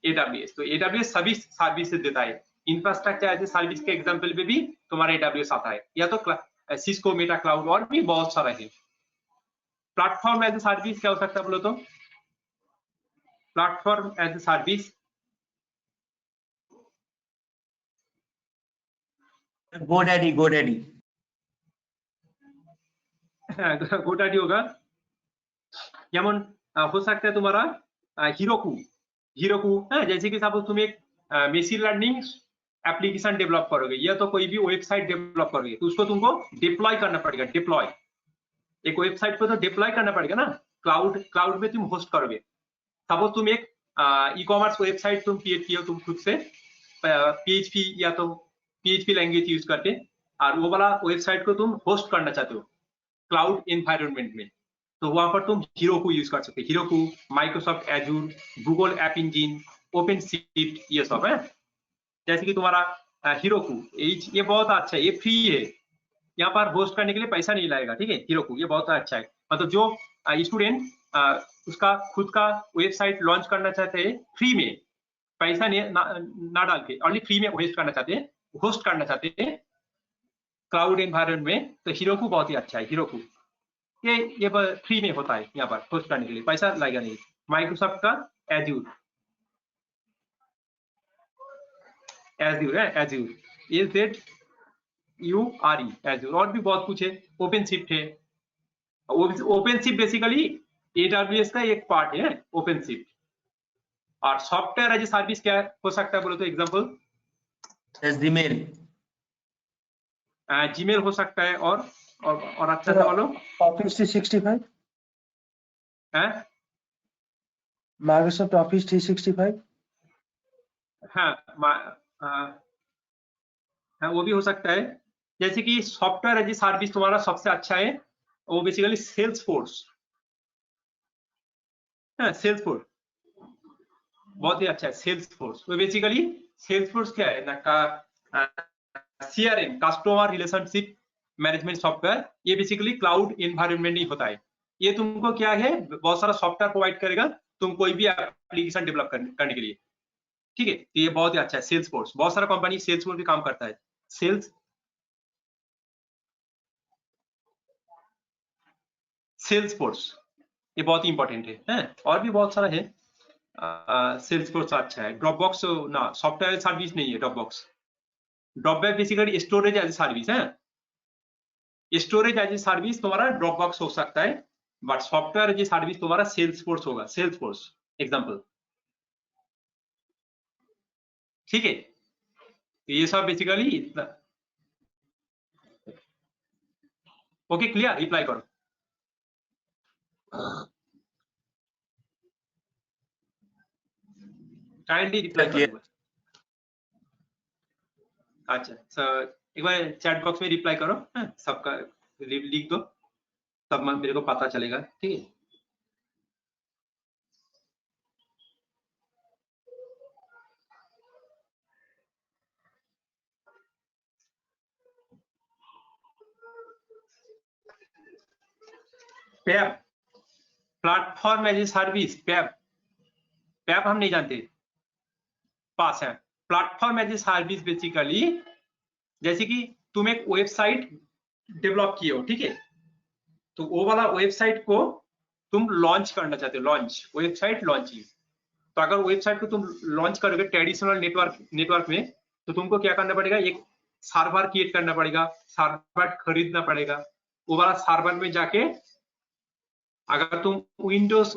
AWS। तो AWS सभी सर्विसेज देता है। इंफ्रास्ट्रक्चर एज ए सर्विस के एग्जांपल में भी तुम्हारा AWS आता है, या तो सिस्को मेटा क्लाउड, और भी बहुत सारा है। प्लेटफॉर्म एज ए सर्विस क्या हो सकता है बोलो तो? Platform as a service, GoDaddy। GoDaddy होगा। যেমন हो सकता है तुम्हारा हीरोकू, जैसे कि सपोज तुम एक मशीन लर्निंग एप्लीकेशन डेवलप करोगे, या तो कोई भी वेबसाइट डेवलप करोगे, तो उसको तुमको डिप्लॉय करना पड़ेगा। डिप्लॉय एक वेबसाइट पे तो डिप्लॉय करना पड़ेगा ना, क्लाउड में तुम होस्ट करोगे। सपोज तुम एक ई-कॉमर्स वेबसाइट तुम क्रिएट किए हो तुम खुद से PHP या तो PHP लैंग्वेज यूज करके, और वो वाला वेबसाइट को तुम होस्ट करना चाहते हो क्लाउड एनवायरनमेंट में, तो वहां पर तुम हीरोकू यूज कर सकते हो। Heroku, Microsoft Azure, Google App Engine, OpenShift, ये सब है। जैसे कि तुम्हारा हीरोकू, ये बहुत अच्छा है, ये फ्री है, यहाँ पर होस्ट करने के लिए पैसा नहीं लगेगा, ठीक है। हीरोकू ये बहुत अच्छा है। मतलब जो स्टूडेंट उसका खुद का वेबसाइट लॉन्च करना चाहते हैं फ्री में, पैसा ना डाल के, ओनली फ्री में होस्ट करना चाहते हैं क्लाउड एनवायरनमेंट में, तो हीरोकू बहुत ही अच्छा है। हीरोकू ये फ्री में होता है, यहाँ पर होस्ट करने के लिए पैसा लगेगा नहीं। माइक्रोसॉफ्ट का एज्यूर है, AZURE एज्यूर, और भी बहुत कुछ है। ओपनशिफ्ट है, ओपनशिफ्ट बेसिकली AWS का एक पार्ट है ओपनशिफ्ट। और सॉफ्टवेयर एज ए सर्विस क्या हो सकता है बोलो तो एग्जांपल? जीमेल हो सकता है, और अच्छा से बोलो। Office 365, Microsoft office 365। हाँ, वो भी हो सकता है। जैसे कि सॉफ्टवेयर एज ए सर्विस तुम्हारा सबसे अच्छा है, वो बेसिकली सेल्सफोर्स। सेल्सफोर्स बहुत ही अच्छा है। सेल्सफोर्स वो बेसिकली, सेल्सफोर्स क्या है ना का CRM, customer relationship management software. ये बेसिकली क्लाउड एनवायरनमेंट ही होता है। ये तुमको क्या है, बहुत सारा सॉफ्टवेयर प्रोवाइड करेगा तुम कोई भी एप्लीकेशन डेवलप करने के लिए, ठीक है। तो ये बहुत ही अच्छा है। सेल्सफोर्स, बहुत सारा कंपनी सेल्सफोर्स भी काम करता है। सेल्सफोर्स ये बहुत ही इंपॉर्टेंट है, और भी बहुत सारा है। सेल्सफोर्स अच्छा है। ड्रॉपबॉक्स ना सॉफ्टवेयर सर्विस नहीं है। Dropbox basically storage as a service है। स्टोरेज एज ए सर्विस तुम्हारा ड्रॉपबॉक्स हो सकता है, but software as a service तुम्हारा सेल्सफोर्स होगा। सेल्सफोर्स एग्जांपल, ठीक है। ये सब बेसिकली इतना। Okay, clear? रिप्लाई करो। काइंडली रिप्लाई करो। अच्छा, एक बार चैट बॉक्स में रिप्लाई करो, सबका लिख दो, तब मेरे को पता चलेगा, ठीक है। पैप, प्लेटफॉर्म एज ए सर्विस। पैप हम नहीं जानते, पास है। Platform as a service basically, जैसे कि तुम एक वेबसाइट डेवलप किए हो, ठीक है, तो वो वाला वेबसाइट को तुम लॉन्च करना चाहते हो। Website launching. तो अगर वेबसाइट को तुम लॉन्च करोगे ट्रेडिशनल नेटवर्क में, तो तुमको क्या करना पड़ेगा, एक सर्वर क्रिएट करना पड़ेगा, सर्वर खरीदना पड़ेगा। वो वाला सर्वर में जाके अगर तुम विंडोज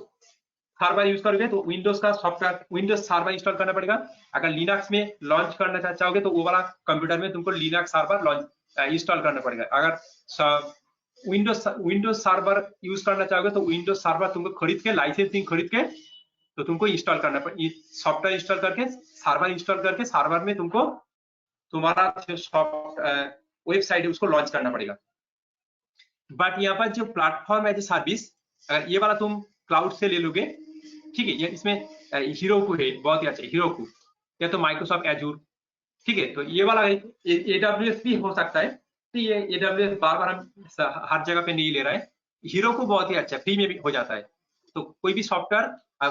सर्वर यूज करोगे तो विंडोज का सॉफ्टवेयर, विंडोज सर्वर इंस्टॉल करना पड़ेगा। अगर लिनक्स में लॉन्च करना चाहोगे तो वो वाला कंप्यूटर में तुमको लिनक्स सर्वर लॉन्च इंस्टॉल करना पड़ेगा। अगर विंडोज सर्वर यूज करना चाहोगे तो विंडोज सर्वर तुमको खरीद के, लाइसेंसिंग खरीद के, तो तुमको इंस्टॉल करना पड़ेगा। सॉफ्टवेयर इंस्टॉल करके, सर्वर इंस्टॉल करके, सर्वर में तुमको तुम्हारा वेबसाइट है उसको लॉन्च करना पड़ेगा। बट यहाँ पर जो प्लेटफॉर्म एज ए सर्विस, अगर ये वाला तुम क्लाउड से ले लोगे, ठीक है, ये इसमें हीरोकू है, बहुत ही अच्छा हीरोकू, या तो माइक्रोसॉफ्ट एजूर, ठीक है। तो ये वाला AWS भी हो सकता है। तो ये AWS बार बार हम हर जगह पे नहीं ले रहे हैं। हीरोकू बहुत ही अच्छा, फ्री में भी हो जाता है। तो कोई भी सॉफ्टवेयर,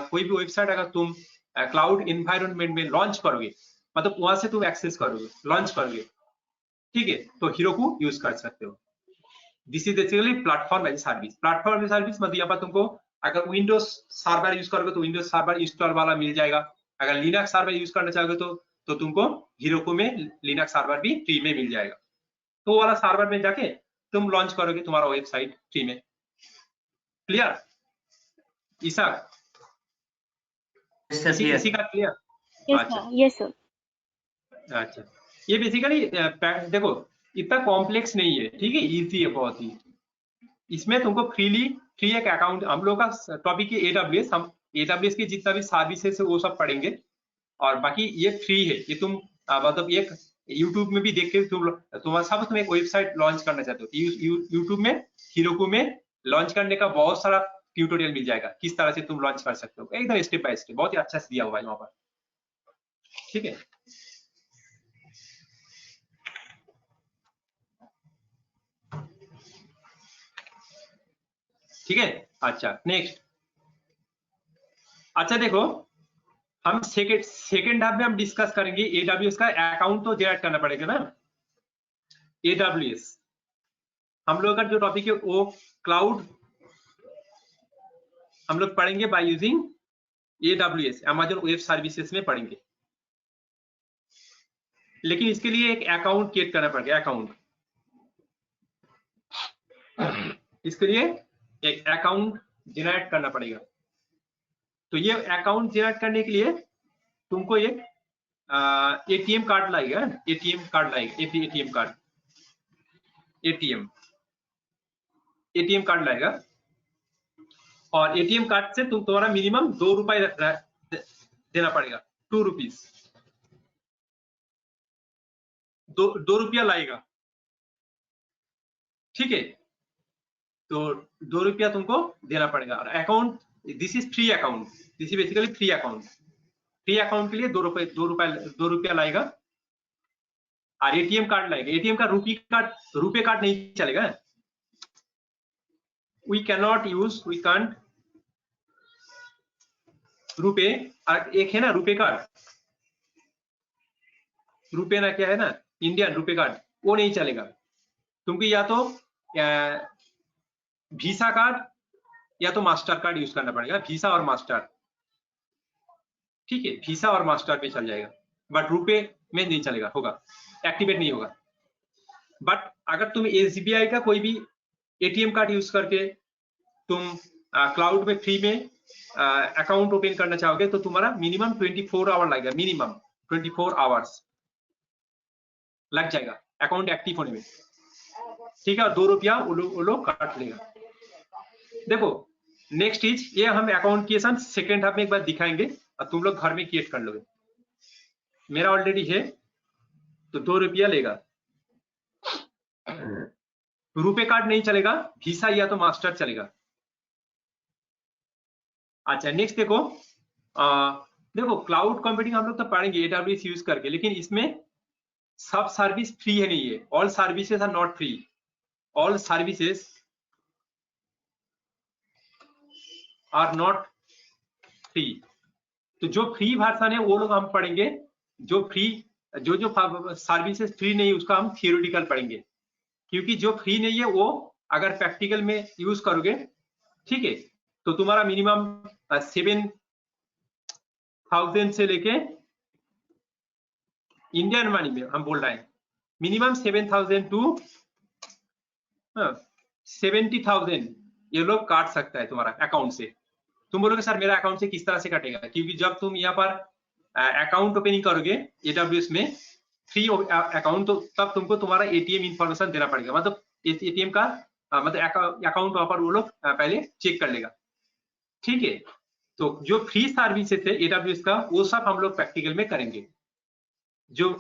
कोई भी वेबसाइट अगर तुम क्लाउड एनवायरनमेंट में लॉन्च करोगे, मतलब वहां से तुम एक्सेस करोगे, लॉन्च करोगे, ठीक है, तो हीरोकू यूज कर सकते हो। This is basically platform as a service. Platform as service मतलब यहाँ पर तुमको अगर विंडोज सर्वर यूज करोगे तो विंडोज सर्वर इंस्टॉल वाला मिल जाएगा। अगर लिनक्स सर्वर यूज करना चाहोगे तो तुमको हीरोकू में लिनक्स सर्वर भी फ्री में मिल जाएगा। तो वो वाला सर्वर में जाके तुम लॉन्च करोगे तुम्हारा वेबसाइट फ्री में। क्लियर ईसा? इसी का क्लियर? Yes sir. अच्छा, ये बेसिकली देखो इतना कॉम्प्लेक्स नहीं है, ठीक है, इजी है बहुत ही। इसमें तुमको फ्री एक अकाउंट, हम लोग का टॉपिक है AWS, हम AWS के जितना भी सर्विसेज है वो सब पढ़ेंगे, और बाकी ये फ्री है। ये तुम मतलब एक यूट्यूब में भी देख के तुम एक वेबसाइट लॉन्च करना चाहते हो, यूट्यूब में हीरोकू में लॉन्च करने का बहुत सारा ट्यूटोरियल मिल जाएगा, किस तरह से तुम लॉन्च कर सकते हो, एकदम स्टेप बाय स्टेप, बहुत ही अच्छा से दिया हुआ है वहां पर, ठीक है। ठीक है, अच्छा नेक्स्ट अच्छा देखो, हम सेकेंड हाफ में हम डिस्कस करेंगे AWS का अकाउंट तो जनरेट करना पड़ेगा ना। AWS हम लोग का जो टॉपिक है वो क्लाउड हम लोग पढ़ेंगे by using AWS, Amazon web services में पढ़ेंगे। लेकिन इसके लिए एक अकाउंट क्रिएट करना पड़ेगा, अकाउंट। इसके लिए एक अकाउंट जनरेट करना पड़ेगा। तो ये अकाउंट जनरेट करने के लिए तुमको एक ATM कार्ड लाएगा, ATM कार्ड लाएगा, ATM कार्ड, ATM कार्ड लाएगा। और ATM कार्ड से तुम्हारा मिनिमम 2 रुपए देना पड़ेगा, 2 रुपीज, 2 रुपया लाएगा, ठीक है। तो 2 रुपया तुमको देना पड़ेगा। और account, this is free account, this is basically free account. Free account के लिए 2 रुपया लाएगा। और ATM कार्ड लाएगा। ATM का रुपे कार्ड नहीं चलेगा। We can't RuPay. और एक है ना रुपे कार्ड, रुपे ना क्या है ना, इंडियन रुपे कार्ड, वो नहीं चलेगा। तुमको या तो वीसा कार्ड या तो मास्टर कार्ड यूज करना पड़ेगा, वीसा और मास्टर, ठीक है। वीसा और मास्टर पे चल जाएगा, बट रुपे में नहीं चलेगा, होगा एक्टिवेट नहीं होगा। बट अगर तुम SBI का कोई भी ATM कार्ड यूज करके तुम क्लाउड में फ्री में अकाउंट ओपन करना चाहोगे तो तुम्हारा मिनिमम 24 आवर लगेगा, मिनिमम 24 आवर्स लग जाएगा अकाउंट एक्टिव होने में, ठीक है। और 2 रुपया वो लोग काट लेगा। देखो नेक्स्ट चीज ये हम अकाउंट क्रिएशन सेकेंड हाफ में एक बार दिखाएंगे और तुम लोग घर में क्रिएट कर लोगे। मेरा ऑलरेडी है, तो 2 रुपया लेगा। रुपे कार्ड नहीं चलेगा, वीसा या तो मास्टर चलेगा। अच्छा नेक्स्ट देखो, देखो क्लाउड कंप्यूटिंग हम लोग तो पढ़ेंगे AWS यूज करके, लेकिन इसमें सब सर्विस फ्री है नहीं है। All services are not free, all services are not free. तो जो फ्री वर्जन है वो लोग हम पढ़ेंगे, जो सर्विसेज फ्री नहीं उसका हम थियोरेटिकल पढ़ेंगे, क्योंकि जो फ्री नहीं है वो अगर प्रैक्टिकल में यूज करोगे, ठीक है, तो तुम्हारा मिनिमम 7,000 से लेके इंडियन मनी में हम बोल रहे हैं मिनिमम 7,000 टू 70,000 ये लोग काट सकता है तुम्हारा अकाउंट से। तुम बोलोगे सर मेरा अकाउंट से किस तरह से कटेगा, क्योंकि जब तुम यहाँ पर अकाउंट ओपनिंग करोगे AWS में फ्री अकाउंट, तो तब तुमको तुम्हारा ATM इंफॉर्मेशन देना पड़ेगा। मतलब ATM का मतलब अकाउंट वहां पर वो लोग पहले चेक कर लेगा, ठीक है। तो जो फ्री सर्विसेज है AWS का वो सब हम लोग प्रैक्टिकल में करेंगे। जो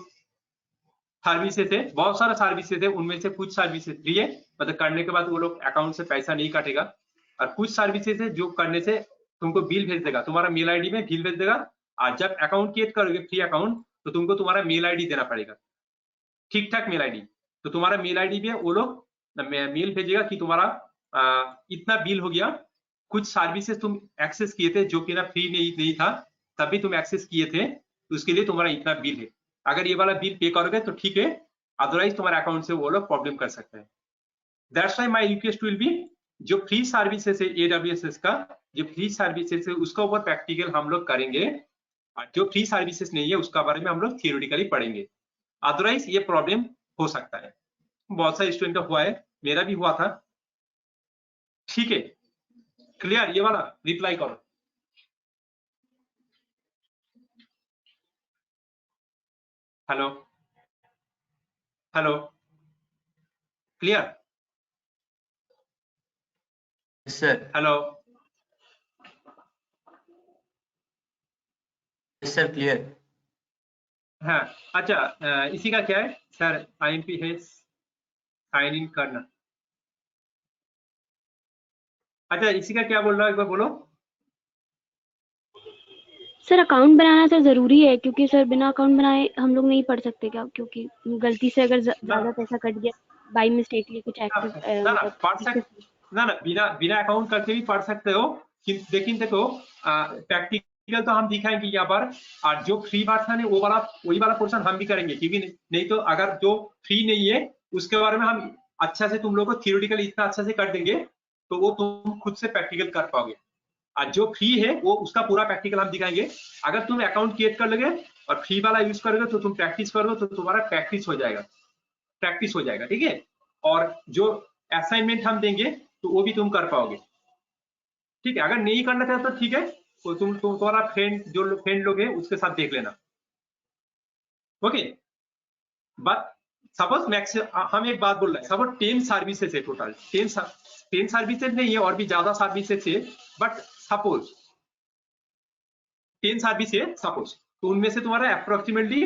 सर्विसेज है, बहुत सारा सर्विसेज है, उनमें से कुछ सर्विसेज फ्री है, मतलब करने के बाद वो लोग अकाउंट से पैसा नहीं काटेगा। और कुछ सर्विसेज है जो करने से तुमको बिल भेज देगा, तुम्हारा मेल आईडी में बिल भेज देगा। और जब अकाउंट क्रिएट करोगे फ्री अकाउंट तो तुमको तुम्हारा मेल आईडी देना पड़ेगा, ठीक ठाक मेल आईडी। तो तुम्हारा मेल आईडी पे वो लोग मेल भेजेगा कि तुम्हारा इतना बिल हो गया। कुछ सर्विसेज तुम एक्सेस किए थे जो कि ना फ्री नहीं था, तभी तुम एक्सेस किए थे, तो उसके लिए तुम्हारा इतना बिल है। अगर ये वाला बिल पे करोगे तो ठीक है, अदरवाइज तुम्हारे अकाउंट से वो लोग प्रॉब्लम कर सकते हैं। That's why my request will be, जो फ्री सर्विसेज है AWS का, जो फ्री सर्विसेज है उसका ऊपर प्रैक्टिकल हम लोग करेंगे, और जो फ्री सर्विसेज नहीं है उसका बारे में हम लोग थियोरेटिकली पढ़ेंगे। अदरवाइज ये प्रॉब्लम हो सकता है। बहुत सारे स्टूडेंट का हुआ है, मेरा भी हुआ था, ठीक है। क्लियर? ये वाला रिप्लाई करो। Hello hello, clear? Sir hello, sir clear. हाँ अच्छा, इसी का क्या है सर, IMP है साइन इन करना। अच्छा इसी का क्या बोल रहा है, एक बार बोलो। सर अकाउंट बनाना सर जरूरी है, क्योंकि सर बिना अकाउंट बनाए हम लोग नहीं पढ़ सकते क्या? क्योंकि गलती से अगर ज्यादा पैसा कट गया बाई मिस्टेकली कुछ एक्टिव ना पढ़ सकते, ना बिना अकाउंट करके भी पढ़ सकते हो, लेकिन देखो प्रैक्टिकल तो हम दिखाएंगे यहाँ पर, और जो फ्री वर्जन है वो वाला वही वाला पोर्शन हम भी करेंगे, क्योंकि नहीं तो अगर जो फ्री नहीं है उसके बारे में हम अच्छा से तुम लोगों को थियोरेटिकल इतना अच्छा से कर देंगे तो वो तुम खुद से प्रैक्टिकल कर पाओगे। और जो फ्री है वो उसका पूरा प्रैक्टिकल हम दिखाएंगे। अगर तुम अकाउंट क्रिएट कर लोगे और फ्री वाला यूज करोगे तो तुम प्रैक्टिस करोगे तो तुम्हारा प्रैक्टिस हो जाएगा, ठीक है। और जो असाइनमेंट हम देंगे तो वो भी तुम कर पाओगे, ठीक है। अगर नहीं करना चाहते तो ठीक है, तो तुम्हारा फ्रेंड लोग है उसके साथ देख लेना, ओके। बट सपोज मैक्स हम एक बात बोल रहे हैं, सपोज 10 सर्विसेज है टोटल, 10 सर्विसेज नहीं है और भी ज्यादा सर्विसेज है, बट सपोज 10 सर्विस है सपोज, तो उनमें से तुम्हारा अप्रोक्सीमेटली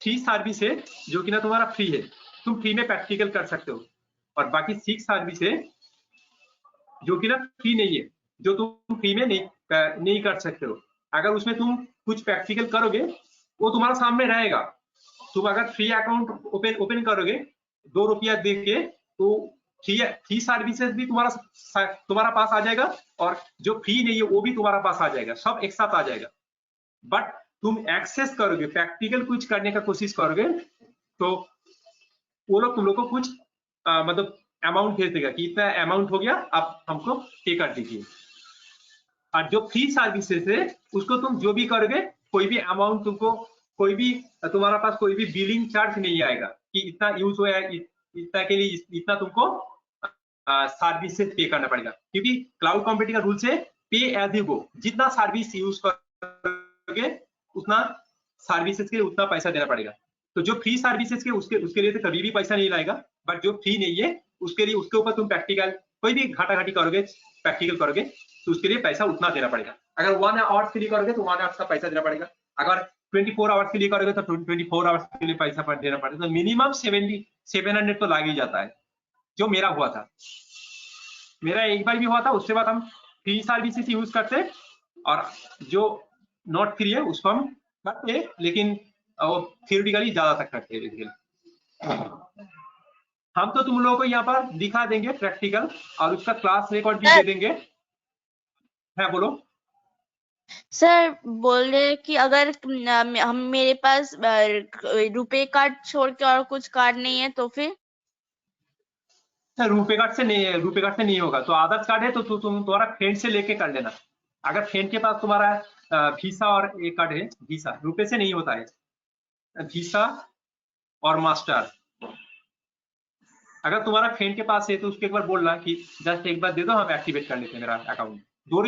3 सर्विस है जो कि ना तुम्हारा फ्री है, तुम फ्री में प्रैक्टिकल कर सकते हो, और बाकी 6 सर्विस है जो कि ना फ्री नहीं है, जो तुम फ्री में नहीं कर सकते हो। अगर उसमें तुम कुछ प्रैक्टिकल करोगे वो तुम्हारा सामने रहेगा। तुम अगर फ्री अकाउंट ओपन करोगे 2 रुपया दे के तो फ्री सर्विसेज भी तुम्हारा पास आ जाएगा, और जो फ्री नहीं है वो भी तुम्हारा पास आ जाएगा, सब एक साथ आ जाएगा। बट तुम एक्सेस करोगे, प्रैक्टिकल कुछ करने का कोशिश करोगे तो वो लोग तुम लोग को कुछ मतलब अमाउंट भेज देगा कि इतना अमाउंट हो गया, आप हमको पे कर दीजिए। और जो फ्री सर्विसेज है उसको तुम जो भी करोगे कोई भी अमाउंट तुमको तुम्हारा पास कोई भी बिलिंग चार्ज नहीं आएगा कि इतना यूज हुआ है, इतना के लिए इतना तुमको सर्विसेज पे करना पड़ेगा, क्योंकि क्लाउड कंप्यूटिंग का रूल्स है पे एज यू गो, जितना सर्विस यूज करोगे उतना सर्विसेज के लिए उतना पैसा देना पड़ेगा। तो जो फ्री सर्विसेज के उसके लिए तो कभी भी पैसा नहीं लाएगा, बट जो फ्री नहीं है उसके लिए उसके ऊपर तुम प्रैक्टिकल कोई भी घाटा-घाटी करोगे, प्रैक्टिकल करोगे तो उसके लिए पैसा उतना देना पड़ेगा। अगर 1 आवर्स के लिए करोगे तो 1 आवर्स का पैसा देना पड़ेगा, अगर 24 आवर्स के लिए करोगे तो 24 आवर्स के लिए पैसा देना पड़ेगा। तो मिनिमम 700 तो लाग ही जाता है। जो मेरा हुआ था, मेरा एक बार भी हुआ था, उसके बाद हम फ्री सर्विसेज यूज करते और जो नॉट फ्री है उसको हम करते, लेकिन वो थियोरेटिकली ज्यादा तक करते हैं। हम तो तुम लोगों को यहाँ पर दिखा देंगे प्रैक्टिकल और उसका क्लास रिकॉर्ड भी दे देंगे। है बोलो सर, बोल रहे कि अगर हम मेरे पास रुपए कार्ड छोड़ के और कुछ कार्ड नहीं है तो फिर रुपे कार्ड से नहीं होगा, तो आधार कार्ड है तो तुम्हारा फ्रेंड से लेके कर लेना। अगर फ्रेंड के पास तुम्हारा वीसा और एक कार्ड है, वीसा रुपए से नहीं होता है, वीसा और मास्टर। अगर तुम्हारा फ्रेंड के पास है तो उसके एक बार बोलना कि जस्ट एक बार दे दो, हम एक्टिवेट कर लेते हैं मेरा अकाउंट। 2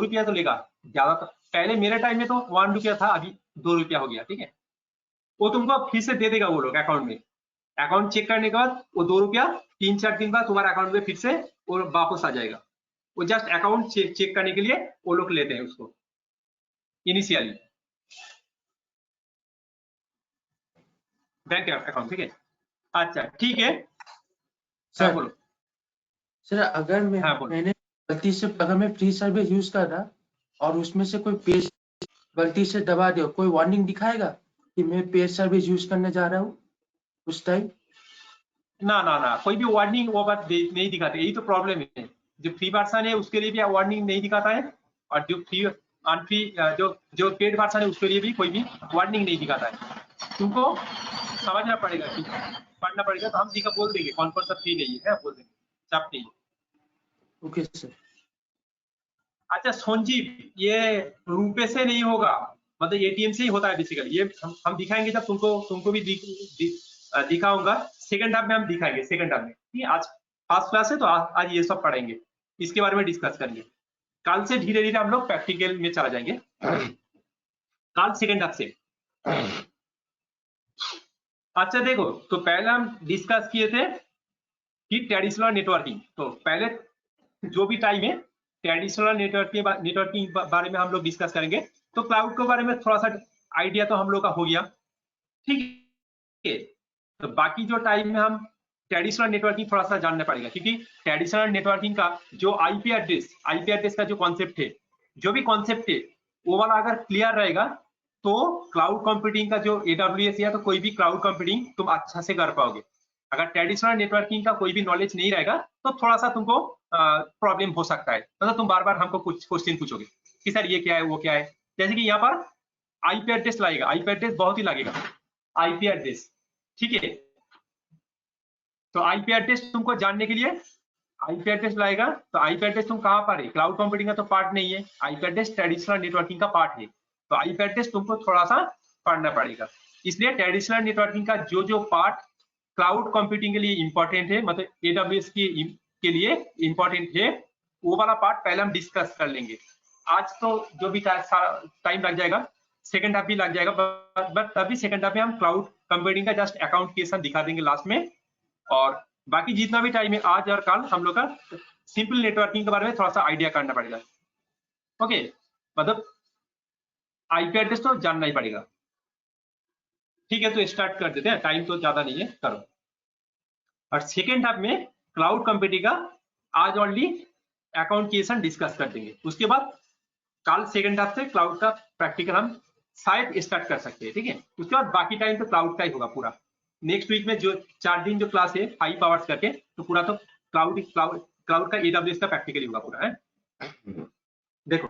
रुपया तो लेगा ज्यादा, तो पहले मेरे टाइम में तो 1 रुपया था, अभी 2 रुपया हो गया, ठीक है। वो तुमको फिर से दे देगा वो लोग अकाउंट में। अकाउंट चेक करने के बाद वो 2 रुपया 3-4 दिन बाद तुम्हारे अकाउंट में फिर से वो वापस आ जाएगा। वो जस्ट अकाउंट चेक करने के लिए वो लोग लेते हैं उसको इनिशियली, बैंक अकाउंट, ठीक है। अच्छा ठीक है सर बोलो। सर अगर मैंने गलती से अगर मैं फ्री सर्विस यूज कर रहा और उसमें से कोई पेज गलती से दबा दिया, कोई वार्निंग दिखाएगा कि मैं पेज सर्विस यूज करने जा रहा हूँ उस टाइम? ना कोई भी वार्निंग वो बात नहीं दिखाते, यही तो प्रॉब्लम है। जो फ्री वर्जन है उसके लिए भी वार्निंग नहीं दिखाता है, और जो फ्री अनफ्री जो पेड वर्जन है उसके लिए भी कोई भी वार्निंग नहीं दिखाता है। तुमको समझना पड़ेगा, पढ़ना पड़ेगा, तो हम बोल देंगे कौन कौन सा फ्री नहीं है, बोल देंगे चाप नहीं। Okay sir. अच्छा संजीव, ये रुपए से नहीं होगा, मतलब एटीएम से ही होता है बेसिकली। ये हम दिखाएंगे जब तुमको भी दिखाऊंगा, सेकंड हाफ में हम दिखाएंगे, सेकंड हाफ में। आज फर्स्ट क्लास है तो आज ये सब पढ़ेंगे, इसके बारे में डिस्कस करेंगे। कल से धीरे धीरे हम लोग प्रैक्टिकल में चला जाएंगे, कल सेकंड हाफ से। अच्छा देखो, तो पहले हम डिस्कस किए थे कि ट्रेडिशनल नेटवर्किंग। तो पहले जो भी टाइम है ट्रेडिशनल नेटवर्किंग बारे में हम लोग डिस्कस करेंगे। तो क्लाउड के बारे में थोड़ा सा आइडिया तो हम लोग का हो गया, ठीक है। तो बाकी जो टाइम में हम ट्रेडिशनल नेटवर्किंग थोड़ा सा जानना पड़ेगा, क्योंकि ट्रेडिशनल नेटवर्किंग का जो आईपी एड्रेस का जो कॉन्सेप्ट है, जो भी कॉन्सेप्ट है वो वाला अगर क्लियर रहेगा तो क्लाउड कंप्यूटिंग का जो AWS या तो कोई भी क्लाउड कंप्यूटिंग तुम अच्छा से कर पाओगे। अगर ट्रेडिशनल नेटवर्किंग का कोई भी नॉलेज नहीं रहेगा तो थोड़ा सा तुमको प्रॉब्लम हो सकता है। मतलब तुम बार बार हमको कुछ क्वेश्चन पूछोगे कि सर ये क्या है वो क्या है। जैसे कि यहाँ पर आईपी एड्रेस लगेगा, आईपी एड्रेस बहुत ही लगेगा, आईपी एड्रेस, ठीक है। तो आईपी एड्रेस तुमको जानने के लिए आईपी एड्रेस लाएगा, तो आईपी एड्रेस तुम कहाँ पर है, क्लाउड कंप्यूटिंग का तो पार्ट नहीं है, आईपी एड्रेस ट्रेडिशनल नेटवर्किंग का पार्ट है। तो आईपी एड्रेस तुमको थोड़ा सा पढ़ना पड़ेगा। इसलिए ट्रेडिशनल नेटवर्किंग का जो पार्ट क्लाउड कंप्यूटिंग के लिए इंपॉर्टेंट है, मतलब एडब्ल्यूएस के लिए इंपॉर्टेंट है, वो वाला पार्ट पहले हम डिस्कस कर लेंगे। आज तो जो भी टाइम लग जाएगा, सेकंड हाफ भी लग जाएगा, बट तभी सेकंड हाफ में हम क्लाउड कंप्यूटिंग का जस्ट अकाउंट दिखा देंगे लास्ट में। और बाकी जितना भी टाइम है आज और कल हम लोग का सिंपल नेटवर्किंग के बारे में थोड़ा सा आइडिया करना पड़ेगा। ओके, मतलब आईपी एड्रेस तो जानना ही पड़ेगा। ठीक है, तो स्टार्ट कर देते हैं, टाइम तो ज्यादा नहीं है, करो। और सेकेंड हाफ में क्लाउड कंप्यूटिंग का आज ओनली अकाउंट क्रिएशन डिस्कस कर देंगे। उसके बाद कल सेकेंड हाफ से क्लाउड का प्रैक्टिकल हम शायद स्टार्ट कर सकते हैं। ठीक है, उसके बाद बाकी टाइम तो क्लाउड का ही होगा पूरा। नेक्स्ट वीक में जो 4 दिन जो क्लास है 5 आवर्स करके, तो पूरा तो क्लाउड का एडब्ल्यूएस का प्रैक्टिकल होगा पूरा है। देखो,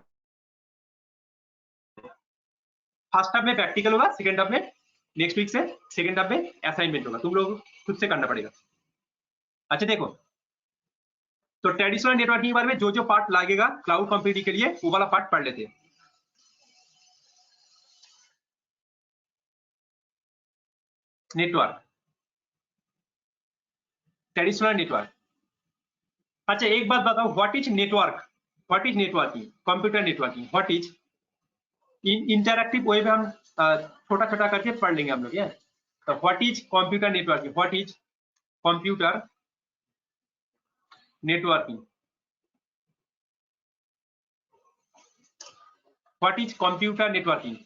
फर्स्ट हाफ में प्रैक्टिकल होगा, सेकेंड हाफ में नेक्स्ट वीक से सेकेंड हाफ में असाइनमेंट होगा, तुम लोग खुद से करना पड़ेगा। अच्छा देखो, तो ट्रेडिशनल नेटवर्किंग के बारे में जो पार्ट लगेगा क्लाउड कंप्यूटिंग के लिए, वो वाला पार्ट पढ़ लेते हैं। Network, traditional network. अच्छा एक बात बताओ, what is network, what is networking, computer networking, what is interactive way में हम छोटा छोटा करके पढ़ लेंगे हम लोग। ये तो what is computer networking, what is computer networking, what is computer networking.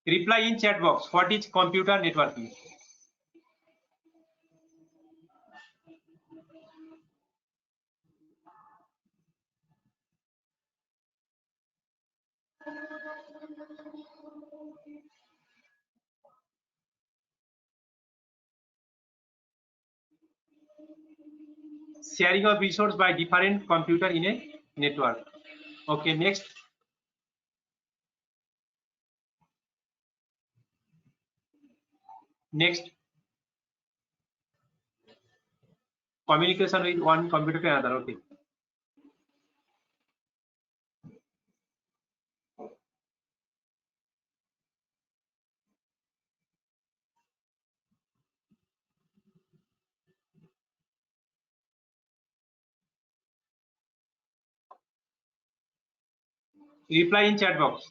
reply in chat box, what is computer networking। sharing of resource by different computer in a network। okay, next। next, communication with one computer to another। okay, reply in chat box।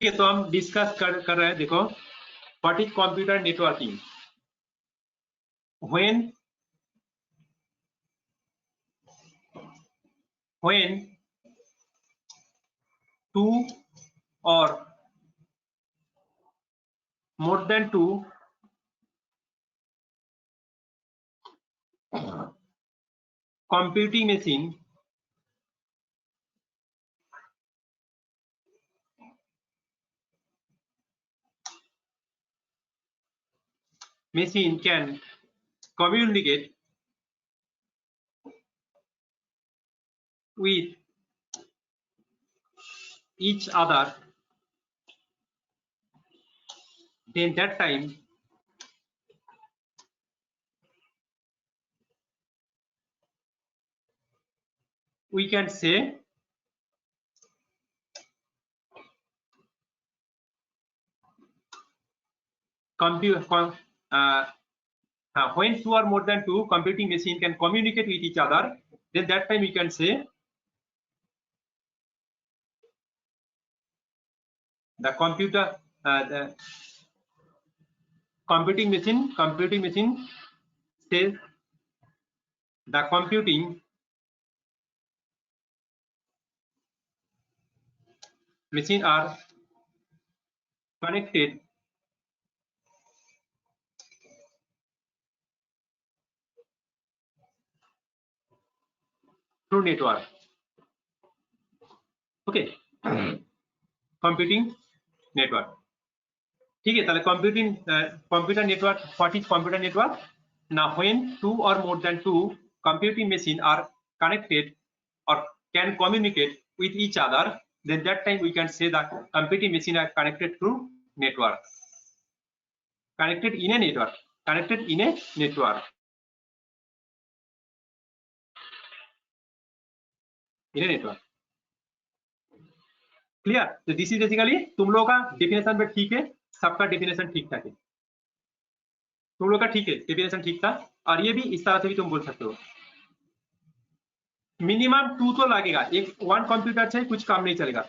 ठीक है, तो हम डिस्कस कर रहे हैं। देखो, what is computer networking, when two or more than two computing machine can communicate with each other, then that time we can say when two or more than two computing machine can communicate with each other, then that time we can say the computing machine says the computing machine are connected through network. Okay, computing network. ठीक है, ताले computer network. What is computer network? Now when two or more than two computing machine are connected or can communicate with each other, then that time we can say that computing machine are connected through network. Connected in a network. Connected in a network. In a network. Clear? तो दिस इज बेसिकली तुम लोगों का डेफिनेशन में ठीक है, सबका डेफिनेशन ठीक ठाक है, तुम लोग का ठीक है, डेफिनेशन ठीक था। और ये भी इस तरह से भी तुम बोल सकते हो, मिनिमम 2 तो लगेगा, एक वन कंप्यूटर से कुछ काम नहीं चलेगा,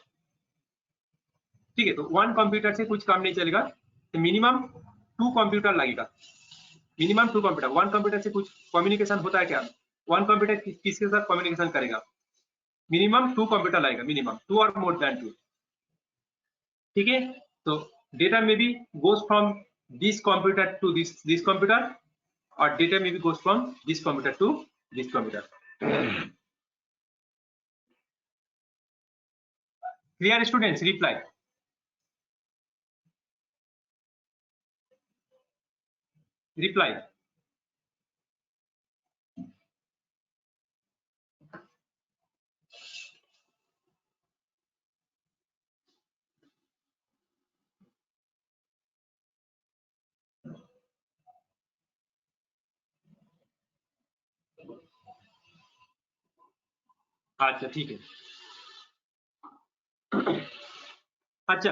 ठीक है? तो वन कंप्यूटर से कुछ काम नहीं चलेगा, तो मिनिमम 2 कंप्यूटर लगेगा, मिनिमम 2 कंप्यूटर। वन कंप्यूटर से कुछ कम्युनिकेशन होता है क्या? वन कंप्यूटर किसके साथ कम्युनिकेशन करेगा? मिनिमम 2 कंप्यूटर लगेगा, मिनिमम 2 और मोर देन 2, ठीक है? तो डेटा में भी goes from this computer to this computer, और डेटा में भी goes from this computer to this computer. Clear students? Reply. Reply. अच्छा ठीक है। अच्छा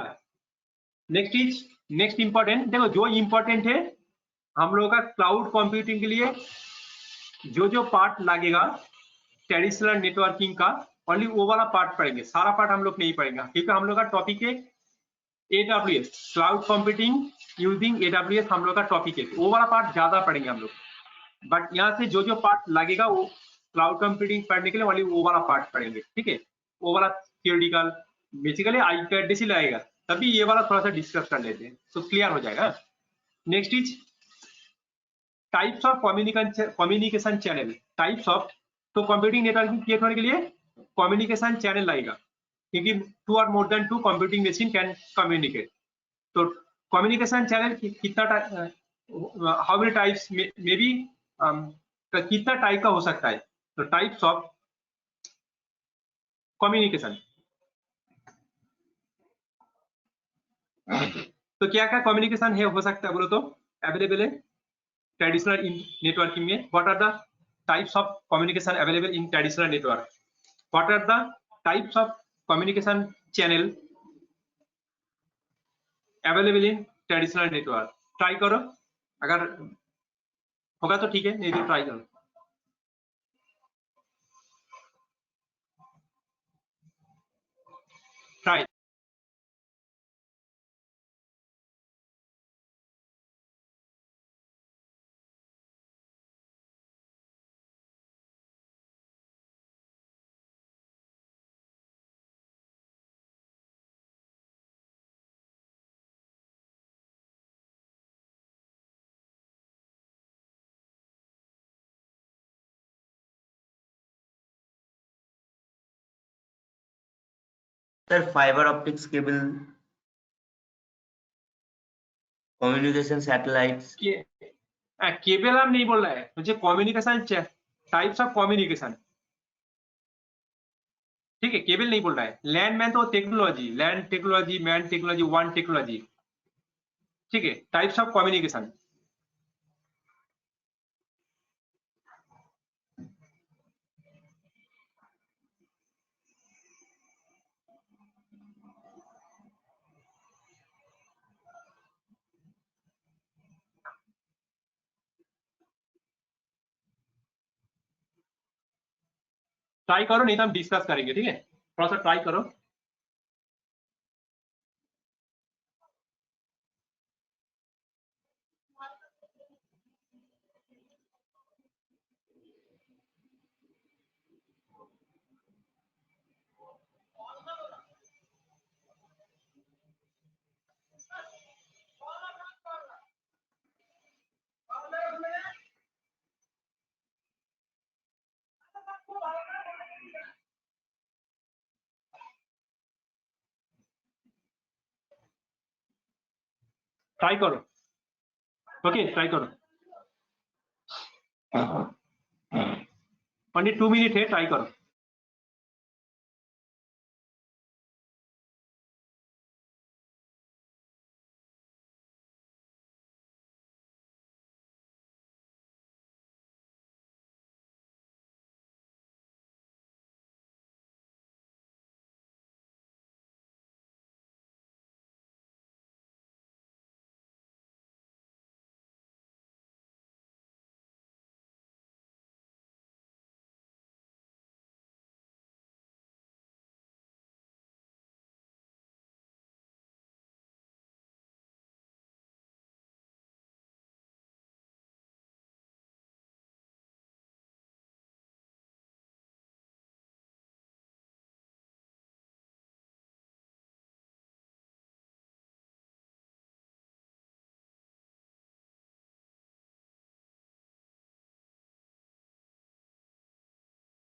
नेक्स्ट इंपॉर्टेंट, देखो जो इंपॉर्टेंट है हम लोगों का क्लाउड कंप्यूटिंग के लिए जो पार्ट लगेगा ट्रेडिशनल नेटवर्किंग का, ओनली वो वाला पार्ट पढ़ेंगे, सारा पार्ट हम लोग नहीं पढ़ेंगे, क्योंकि हम लोग का टॉपिक है AWS cloud computing using AWS, हम लोग का टॉपिक है, वो वाला पार्ट ज्यादा पढ़ेंगे हम लोग। बट यहाँ से जो पार्ट लगेगा वो क्लाउड कंप्यूटिंग पढ़ने के लिए ओनली वो वाला पार्ट पढ़ेंगे, ठीक है? वो वाला थियोरिटिकल बेसिकली IPADC लगेगा, तभी ये वाला थोड़ा सा डिस्कस कर लेते हैं, तो क्लियर हो जाएगा। Next is types of communication channel. Types of, तो कंप्यूटिंग नेटवर्किंग क्रिएट होने के लिए कम्युनिकेशन चैनल लगेगा, क्योंकि 2 और more then 2 computing machine can communicate. तो कम्युनिकेशन चैनल कितना, how many types, may be कितना टाइप का हो सकता है? तो टाइप्स ऑफ कम्युनिकेशन, तो क्या क्या कम्युनिकेशन है हो सकता है बोलो तो? अवेलेबल है ट्रेडिशनल इन नेटवर्किंग में। What are the types of communication available in traditional network? What are the types of communication channel available in traditional network? Try करो, अगर होगा तो ठीक है, नहीं तो ट्राई करो। Try. Sir fibre optics cable, communication satellites. Cable आप नहीं बोल रहा है, मुझे कम्युनिकेशन टाइप्स ऑफ कम्युनिकेशन, ठीक है, केबल नहीं बोल रहा है। लैंडमैन तो technology, land technology, man technology, one technology, ठीक है, टाइप्स ऑफ कम्युनिकेशन। ट्राई करो, नहीं तो हम डिस्कस करेंगे, ठीक है, थोड़ा सा ट्राई करो। ट्राई करो, ओके, ट्राई करो, ओनली 2 मिनट है, ट्राई करो।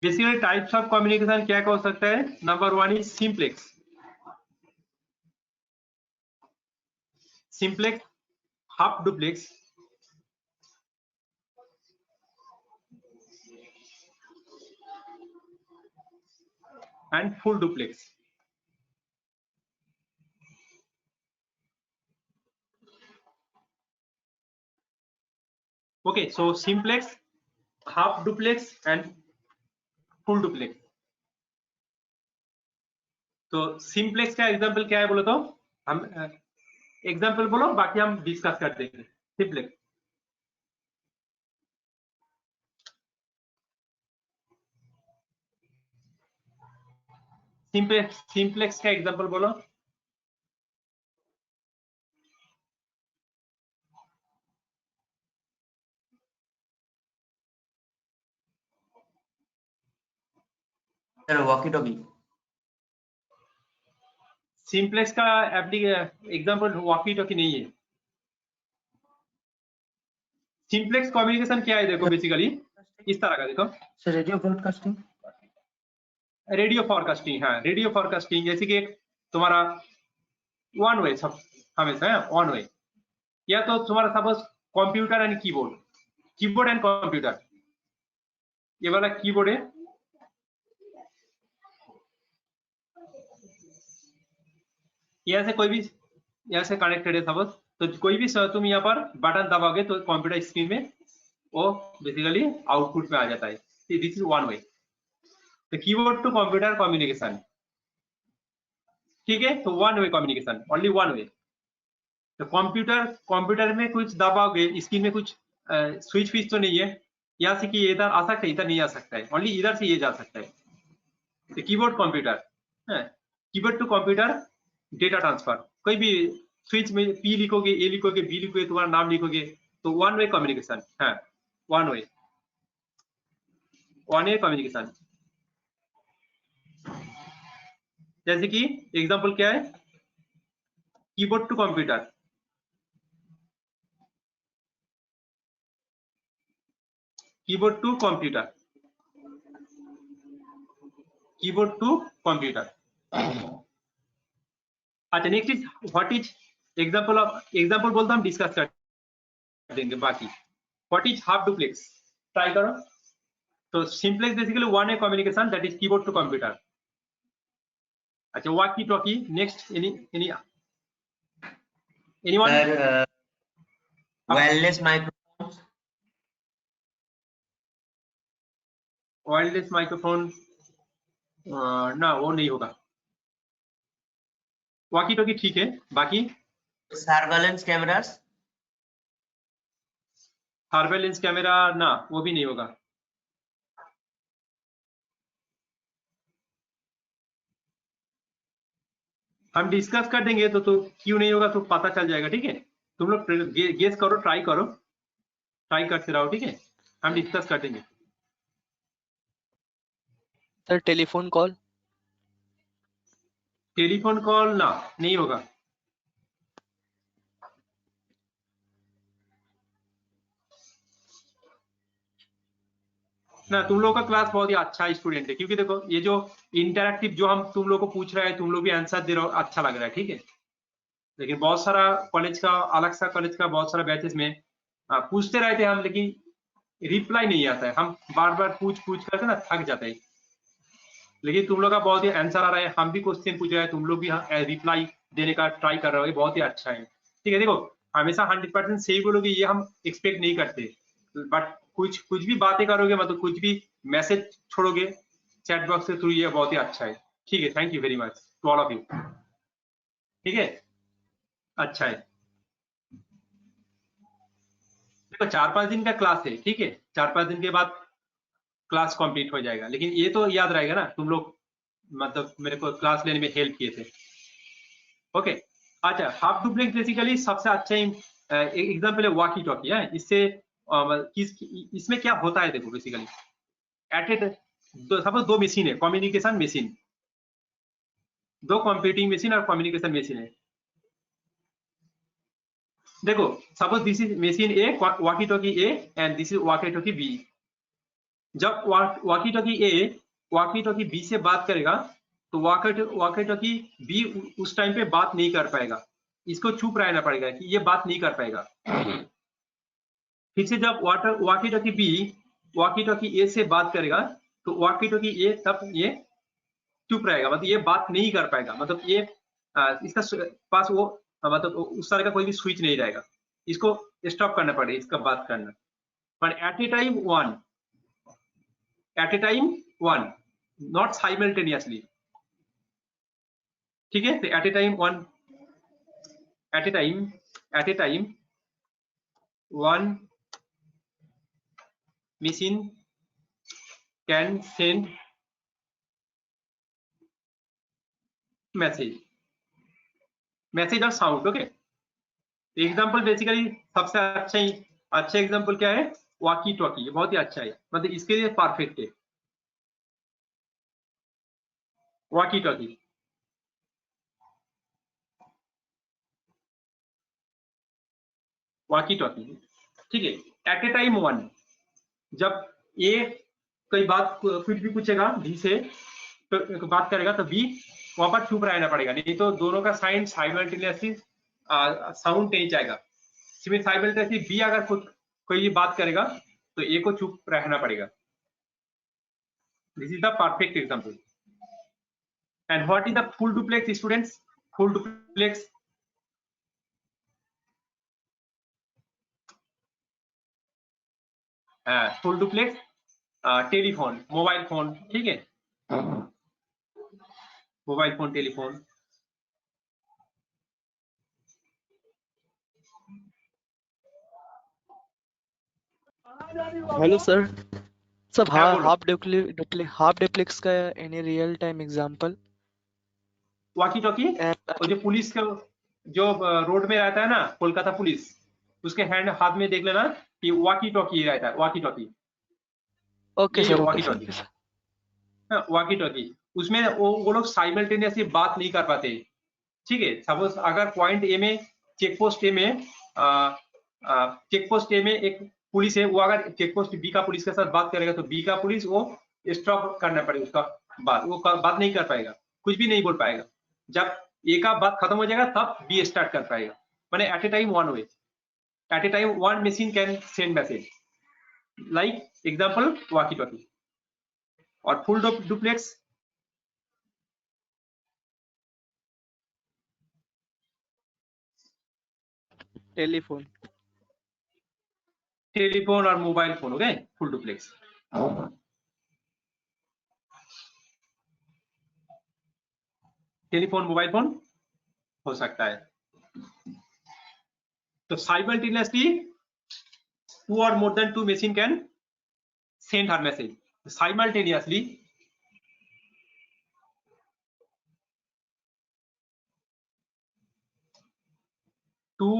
बेसिकली टाइप्स ऑफ कम्युनिकेशन क्या हो सकता है? Number 1 is simplex, simplex, half duplex, and full duplex. Okay, so simplex, half duplex and full duplex. तो सिंप्लेक्स का एग्जांपल क्या है बोलो तो? हम एग्जांपल बोलो, बाकी हम डिस्कस करते हैं। सिंप्लेक्स, सिंप्लेक्स का एग्जांपल बोलो। Sir walkie talkie. सिंप्लेक्स का एग्जांपल वॉकी टॉकी नहीं है। सिंप्लेक्स कम्युनिकेशन क्या है देखो, बेसिकली इस तरह का देखो। Sir radio broadcasting, radio forecasting, हाँ, रेडियो फॉरकास्टिंग, जैसे कि तुम्हारा वन वे, सब हमेशा है वन वे, या तो तुम्हारा suppose computer and keyboard, keyboard and computer, ये वाला कीबोर्ड है, यहाँ से कोई भी यहाँ से कनेक्टेड है सपोज, तो कोई भी तुम यहाँ पर बटन दबाओगे तो कंप्यूटर स्क्रीन में वो बेसिकली आउटपुट में आ जाता है। दिस इज वन वे, तो कीबोर्ड टू कंप्यूटर कम्युनिकेशन, ठीक है, तो one way communication, only one way. तो कंप्यूटर में कुछ दबाओगे, स्क्रीन में कुछ स्विच फिच तो नहीं है, यहाँ से कि इधर आ सकता है, इधर नहीं आ सकता है, ओनली इधर से ये जा सकता है। तो keyboard computer, keyboard to computer data transfer, कोई भी स्विच में पी लिखोगे, ए लिखोगे, बी लिखोगे, तुम्हारा नाम लिखोगे, तो वन वे कम्युनिकेशन है, वन वे कम्युनिकेशन। जैसे कि एग्जांपल क्या है, keyboard to computer, keyboard to computer, keyboard to computer, अच्छा next is what is example बोलता हम डिस्कस कर देंगे बाकी। What is half duplex, try करो। तो simplex basically one a communication that is keyboard to computer. अच्छा walkie talkie next anyone? Sir, wireless microphones. Wireless microphone ना वो नहीं होगा। वॉकी टॉकी ठीक है, बाकी Surveillance cameras. सर्वेलेंस कैमरा ना वो भी नहीं होगा। हम डिस्कस कर देंगे तो क्यों नहीं होगा तो पता चल जाएगा, ठीक है। तुम लोग गेस करो, ट्राई करते रहो, ठीक है। हम डिस्कस कर देंगे। Sir telephone call? Telephone call ना नहीं होगा। ना तुम लोगों का क्लास बहुत ही अच्छा स्टूडेंट है, क्योंकि देखो ये जो इंटरैक्टिव जो हम तुम लोग को पूछ रहे हैं, तुम लोग भी आंसर दे रहे हो, अच्छा लग रहा है, ठीक है। लेकिन बहुत सारा कॉलेज का, अलग सा कॉलेज का बहुत सारा बैचेस में पूछते रहते हैं हम, लेकिन रिप्लाई नहीं आता है। हम बार बार पूछ करके ना थक जाते हैं। लेकिन तुम लोग का बहुत ही आंसर आ रहा है, हम भी क्वेश्चन पूछ रहे हैं, तुम लोग भी रिप्लाई देने का ट्राई कर रहे हो, ये बहुत ही अच्छा है, ठीक है। देखो हमेशा 100% सही बोलोगे ये हम एक्सपेक्ट नहीं करते, बट कुछ भी बातें करोगे, मतलब कुछ भी मैसेज छोड़ोगे चैट बॉक्स के थ्रू, ये बहुत ही अच्छा है, ठीक है। Thank you very much to all of you, ठीक है, अच्छा है। देखो 4-5 दिन का क्लास है, ठीक है, 4-5 दिन के बाद क्लास कंप्लीट हो जाएगा। लेकिन ये तो याद रहेगा ना, तुम लोग मतलब मेरे को क्लास लेने में हेल्प किए थे, ओके। अच्छा हाफ डुप्लेक्स बेसिकली सबसे अच्छा एग्जांपल है वॉकी टॉकी है। इससे इसमें क्या होता है, देखो बेसिकली सपोज दो मशीन है, कम्युनिकेशन मशीन, दो कंप्यूटिंग मशीन और कम्युनिकेशन मशीन है। देखो suppose this is machine A, walkie talkie A, and this is walkie talkie B. जब वॉकी टॉकी बी से बात करेगा तो वॉकी टॉकी बी उस टाइम पे बात नहीं कर पाएगा, इसको चुप रहना पड़ेगा कि ये बात नहीं कर पाएगा। फिर से जब walkie talkie B walkie talkie A से बात करेगा तो वॉकी टॉकी ए तब ये चुप रहेगा, मतलब ये बात नहीं कर पाएगा, मतलब ये इसका पास वो मतलब उस तरह का कोई भी स्विच नहीं रहेगा, इसको स्टॉप करना पड़ेगा इसका बात करना। पर at a time one not simultaneously, ठीक है। तो at a time one machine can send message और साउंड, ओके। एग्जांपल बेसिकली सबसे अच्छा एग्जांपल क्या है, वॉकी टॉकी, ये बहुत ही अच्छा है, मतलब इसके लिए परफेक्ट है वॉकी टॉकी। ठीक है, एट ए टाइम वन, जब ए कोई बात कुछ भी पूछेगा बी से तो बात करेगा तो बी वहां पर चुप रहना पड़ेगा, नहीं तो दोनों का साइन साइमल्टेनियसली साउंड नहीं जाएगा। साइमल्टेनियसली बी अगर कोई भी बात करेगा तो ए को चुप रहना पड़ेगा। This is the perfect example. And what is the full duplex students? Full duplex telephone, mobile phone, ठीक है, mobile phone, telephone. Hello sir, सब हाँ, बोलो। हाफ डुप्लेक्स का any real time example? Walkie talkie और जो पुलिस का जो रोड में रहता है ना, कोलकाता पुलिस, उसके हैंड हाथ में देख लेना कि वॉकी टॉकी रहता है, walkie talkie. Okay sir, walkie talkie, walkie talkie उसमें वो लोग साइमल्टेनियसली बात नहीं कर पाते, ठीक है। सपोज अगर पॉइंट ए में चेकपोस्ट ए में एक पुलिस है, वो अगर चेकपोस्ट बी का पुलिस के साथ बात करेगा तो बी का पुलिस वो स्टॉप करना पड़ेगा उसका बात, वो बात नहीं कर पाएगा, कुछ भी नहीं बोल पाएगा। जब ए का बात खत्म हो जाएगा तब बी स्टार्ट कर पाएगा। मैंने at a time one way, at a time one machine can send message, like example walkie talkie. और फुल डुप्लेक्स टेलीफोन, टेलीफोन और मोबाइल फोन हो गए full duplex. Telephone mobile phone हो सकता है। तो साइमल्टेनियसली टू और more than two machine can send हर मैसेज। साइमल्टेनियसली टू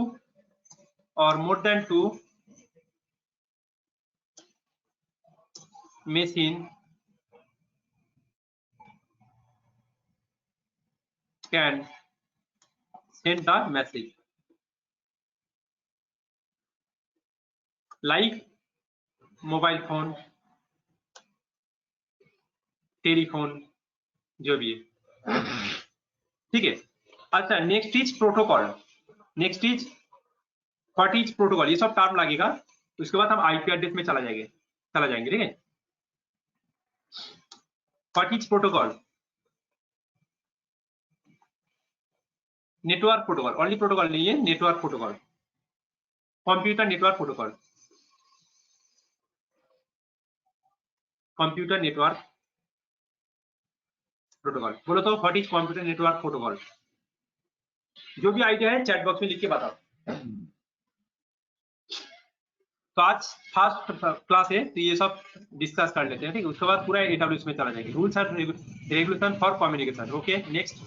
और more than two machine can send the message, like mobile phone, telephone, जो भी है, ठीक है। अच्छा, next is protocol. Next is what is protocol, ये सब टर्म लगेगा। उसके बाद हम आईपी एड्रेस में चला जाएंगे, ठीक है। What is protocol? Network protocol, only protocol नहीं है, network protocol, computer network protocol, computer network protocol. बोलो तो what is computer network protocol? जो भी आइडिया है चैट बॉक्स में लिख के बताओ। तो आज फर्स्ट क्लास है तो ये सब डिस्कस कर लेते हैं, ठीक है। उसके बाद पूरा एडब्ल्यूएस में चला जाएंगे, rules and regulation for communication. Okay, next.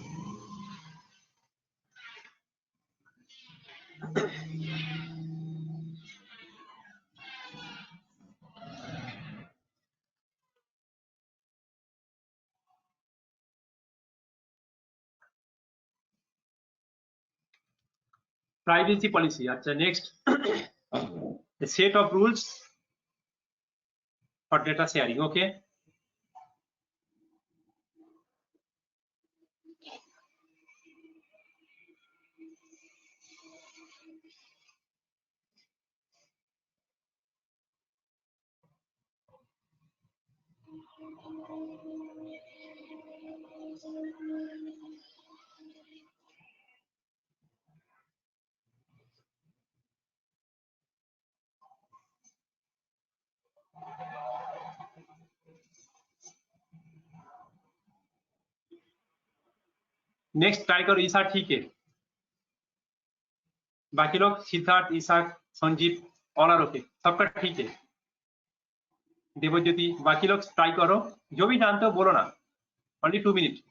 Privacy policy. अच्छा, next set of rules for data sharing. Okay, next try करो। ईशा ठीक है, बाकी लोग Siddharth, Isha, Sanjeev, all are okay, सबका ठीक है। देवज्योति, बाकी लोग ट्राई करो, जो भी जानते हो बोलो ना, only 2 minute.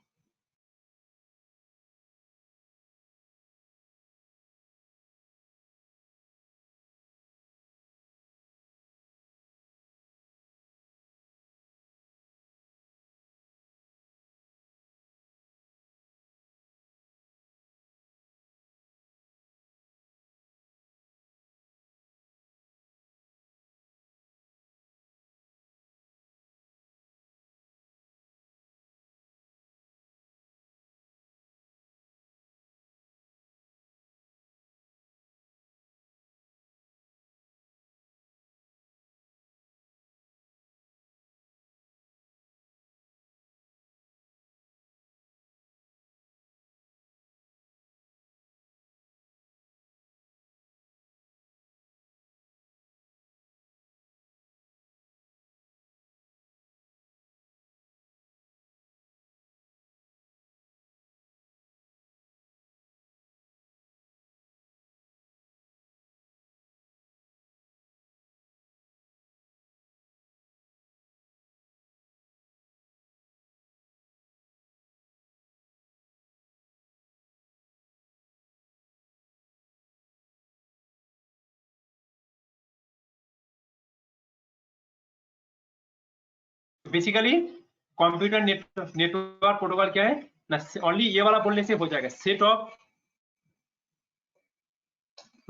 Basically computer network protocol क्या है ना, ओनली ये वाला बोलने से हो जाएगा। Set of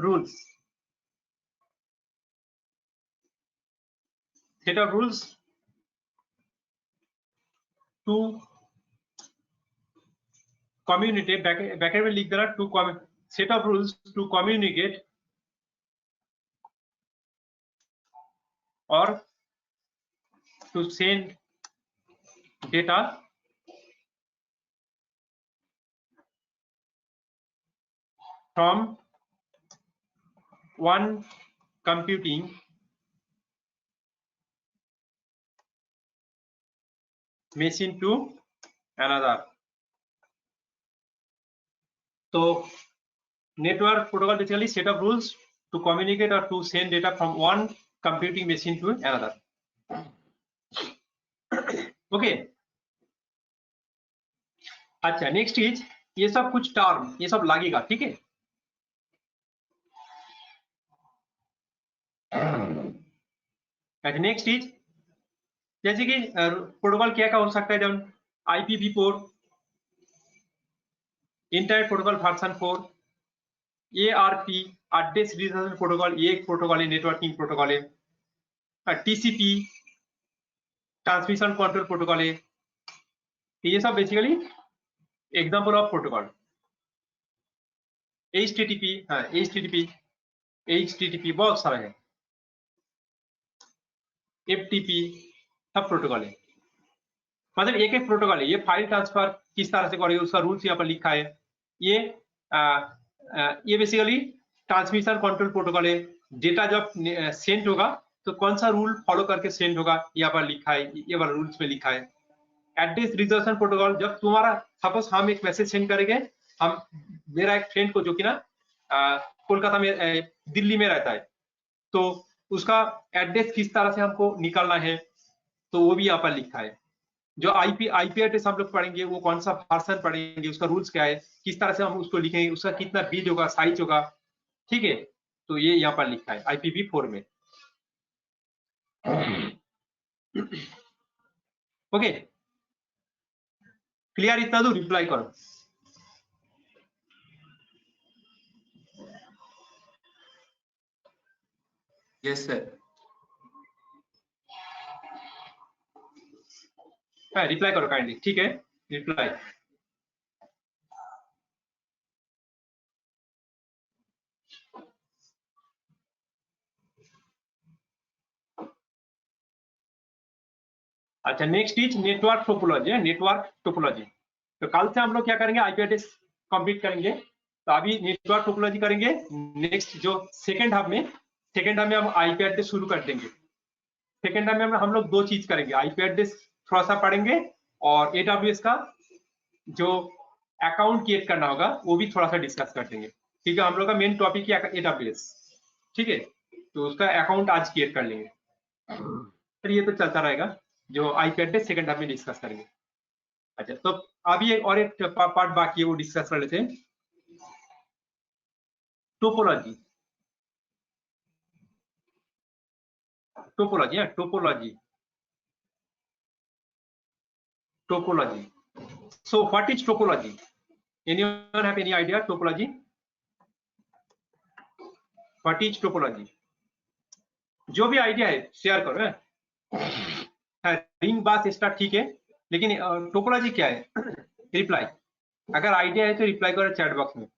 rules, set of rules to communicate, bracket में लिख देना to set of rules to communicate और to send data from one computing machine to another. So network protocol basically set of rules to communicate or to send data from one computing machine to another. Okay. अच्छा, नेक्स्ट इज, ये सब कुछ टर्म ये सब लगेगा, ठीक है। अच्छा, नेक्स्ट इज जैसे कि प्रोटोकॉल क्या क्या हो सकता है, जब IPv4, internet protocol version 4, ARP address reservation protocol, ये एक प्रोटोकॉल है, नेटवर्किंग प्रोटोकॉल है। TCP ट्रांसमिशन कंट्रोल प्रोटोकॉल है। ये सब basically example of protocol. HTTP, हाँ HTTP बहुत सारा है। FTP सब प्रोटोकॉल है, मतलब एक एक प्रोटोकॉल है। ये फाइल ट्रांसफर किस तरह से करेंगे उसका रूल्स यहाँ पर लिखा है। ये बेसिकली ट्रांसमिशन कंट्रोल प्रोटोकॉल है। डेटा जब सेंड होगा तो कौन सा रूल फॉलो करके सेंड होगा यहाँ पर लिखा है, ये वाला रूल्स में लिखा है। एड्रेस रिजर्वेशन प्रोटोकॉल, जब तुम्हारा सपोज हम एक मैसेज सेंड करेंगे, हम मेरा एक फ्रेंड को जो कि ना कोलकाता में दिल्ली में रहता है, तो उसका एड्रेस किस तरह से हमको निकालना है तो वो भी यहाँ पर लिखा है। जो आईपी एड्रेस हम लोग पढ़ेंगे वो कौन सा वर्जन पढ़ेंगे, उसका रूल्स क्या है, किस तरह से हम उसको लिखेंगे, उसका कितना बिट होगा, साइज होगा, ठीक है। तो ये यहाँ पर लिखा है IPv4 में। Okay, clear? इतना तो रिप्लाई करो। Yes sir. रिप्लाई करो काइंडली, ठीक है, रिप्लाई। अच्छा, नेक्स्ट इज नेटवर्क टोपोलॉजी है। नेटवर्क टोपोलॉजी, तो कल से हम लोग क्या करेंगे, आईपी एड्रेस कंप्लीट करेंगे, तो अभी नेटवर्क टोपोलॉजी करेंगे। नेक्स्ट जो सेकेंड हाफ में हम आईपी एड्रेस शुरू कर देंगे। सेकेंड हाफ में हम लोग दो चीज करेंगे, आईपी एड्रेस थोड़ा सा पढ़ेंगे और AWS का जो अकाउंट क्रिएट करना होगा वो भी थोड़ा सा डिस्कस कर देंगे, ठीक है। हम लोग का मेन टॉपिक है AWS, ठीक है, तो उसका अकाउंट आज क्रिएट कर लेंगे। फिर ये तो चलता रहेगा, जो आईपी एड्रेस सेकंड हाफ में डिस्कस करेंगे। अच्छा, तो अभी और एक पार्ट बाकी है, वो डिस्कस कर लेते हैं। Topology, topology. So what is topology? Anyone have any idea topology? What is topology? जो भी आइडिया है शेयर करो। रिंग बास स्टार्ट, ठीक है, लेकिन टोपोलॉजी क्या है? रिप्लाई, अगर आइडिया है तो रिप्लाई करो चैट बॉक्स में।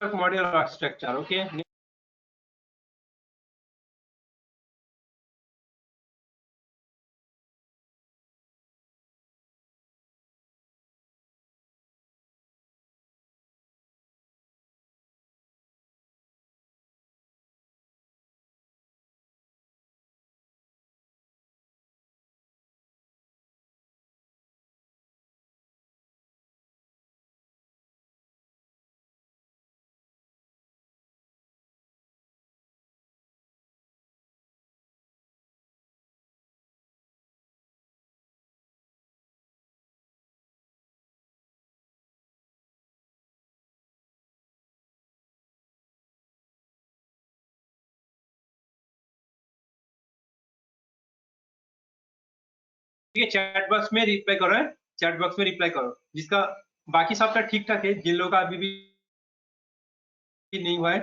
Module architecture, okay. ठीक है, चैट बॉक्स में रिप्लाई करो, चैट बॉक्स में रिप्लाई करो जिसका बाकी सबका ठीक ठाक है, जिन लोगों का अभी भी नहीं हुआ है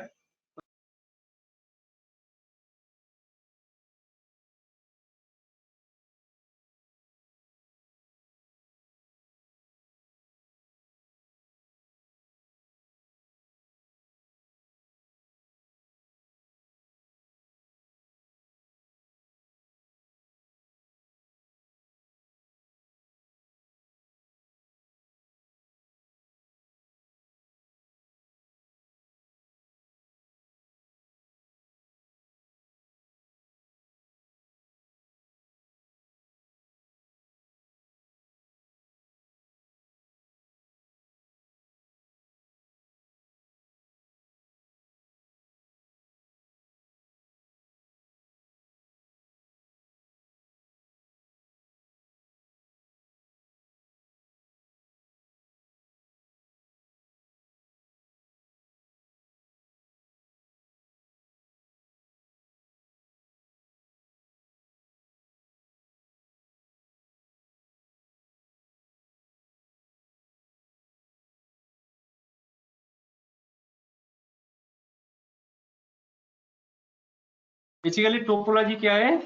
बेसिकली टोपोलॉजी क्या है?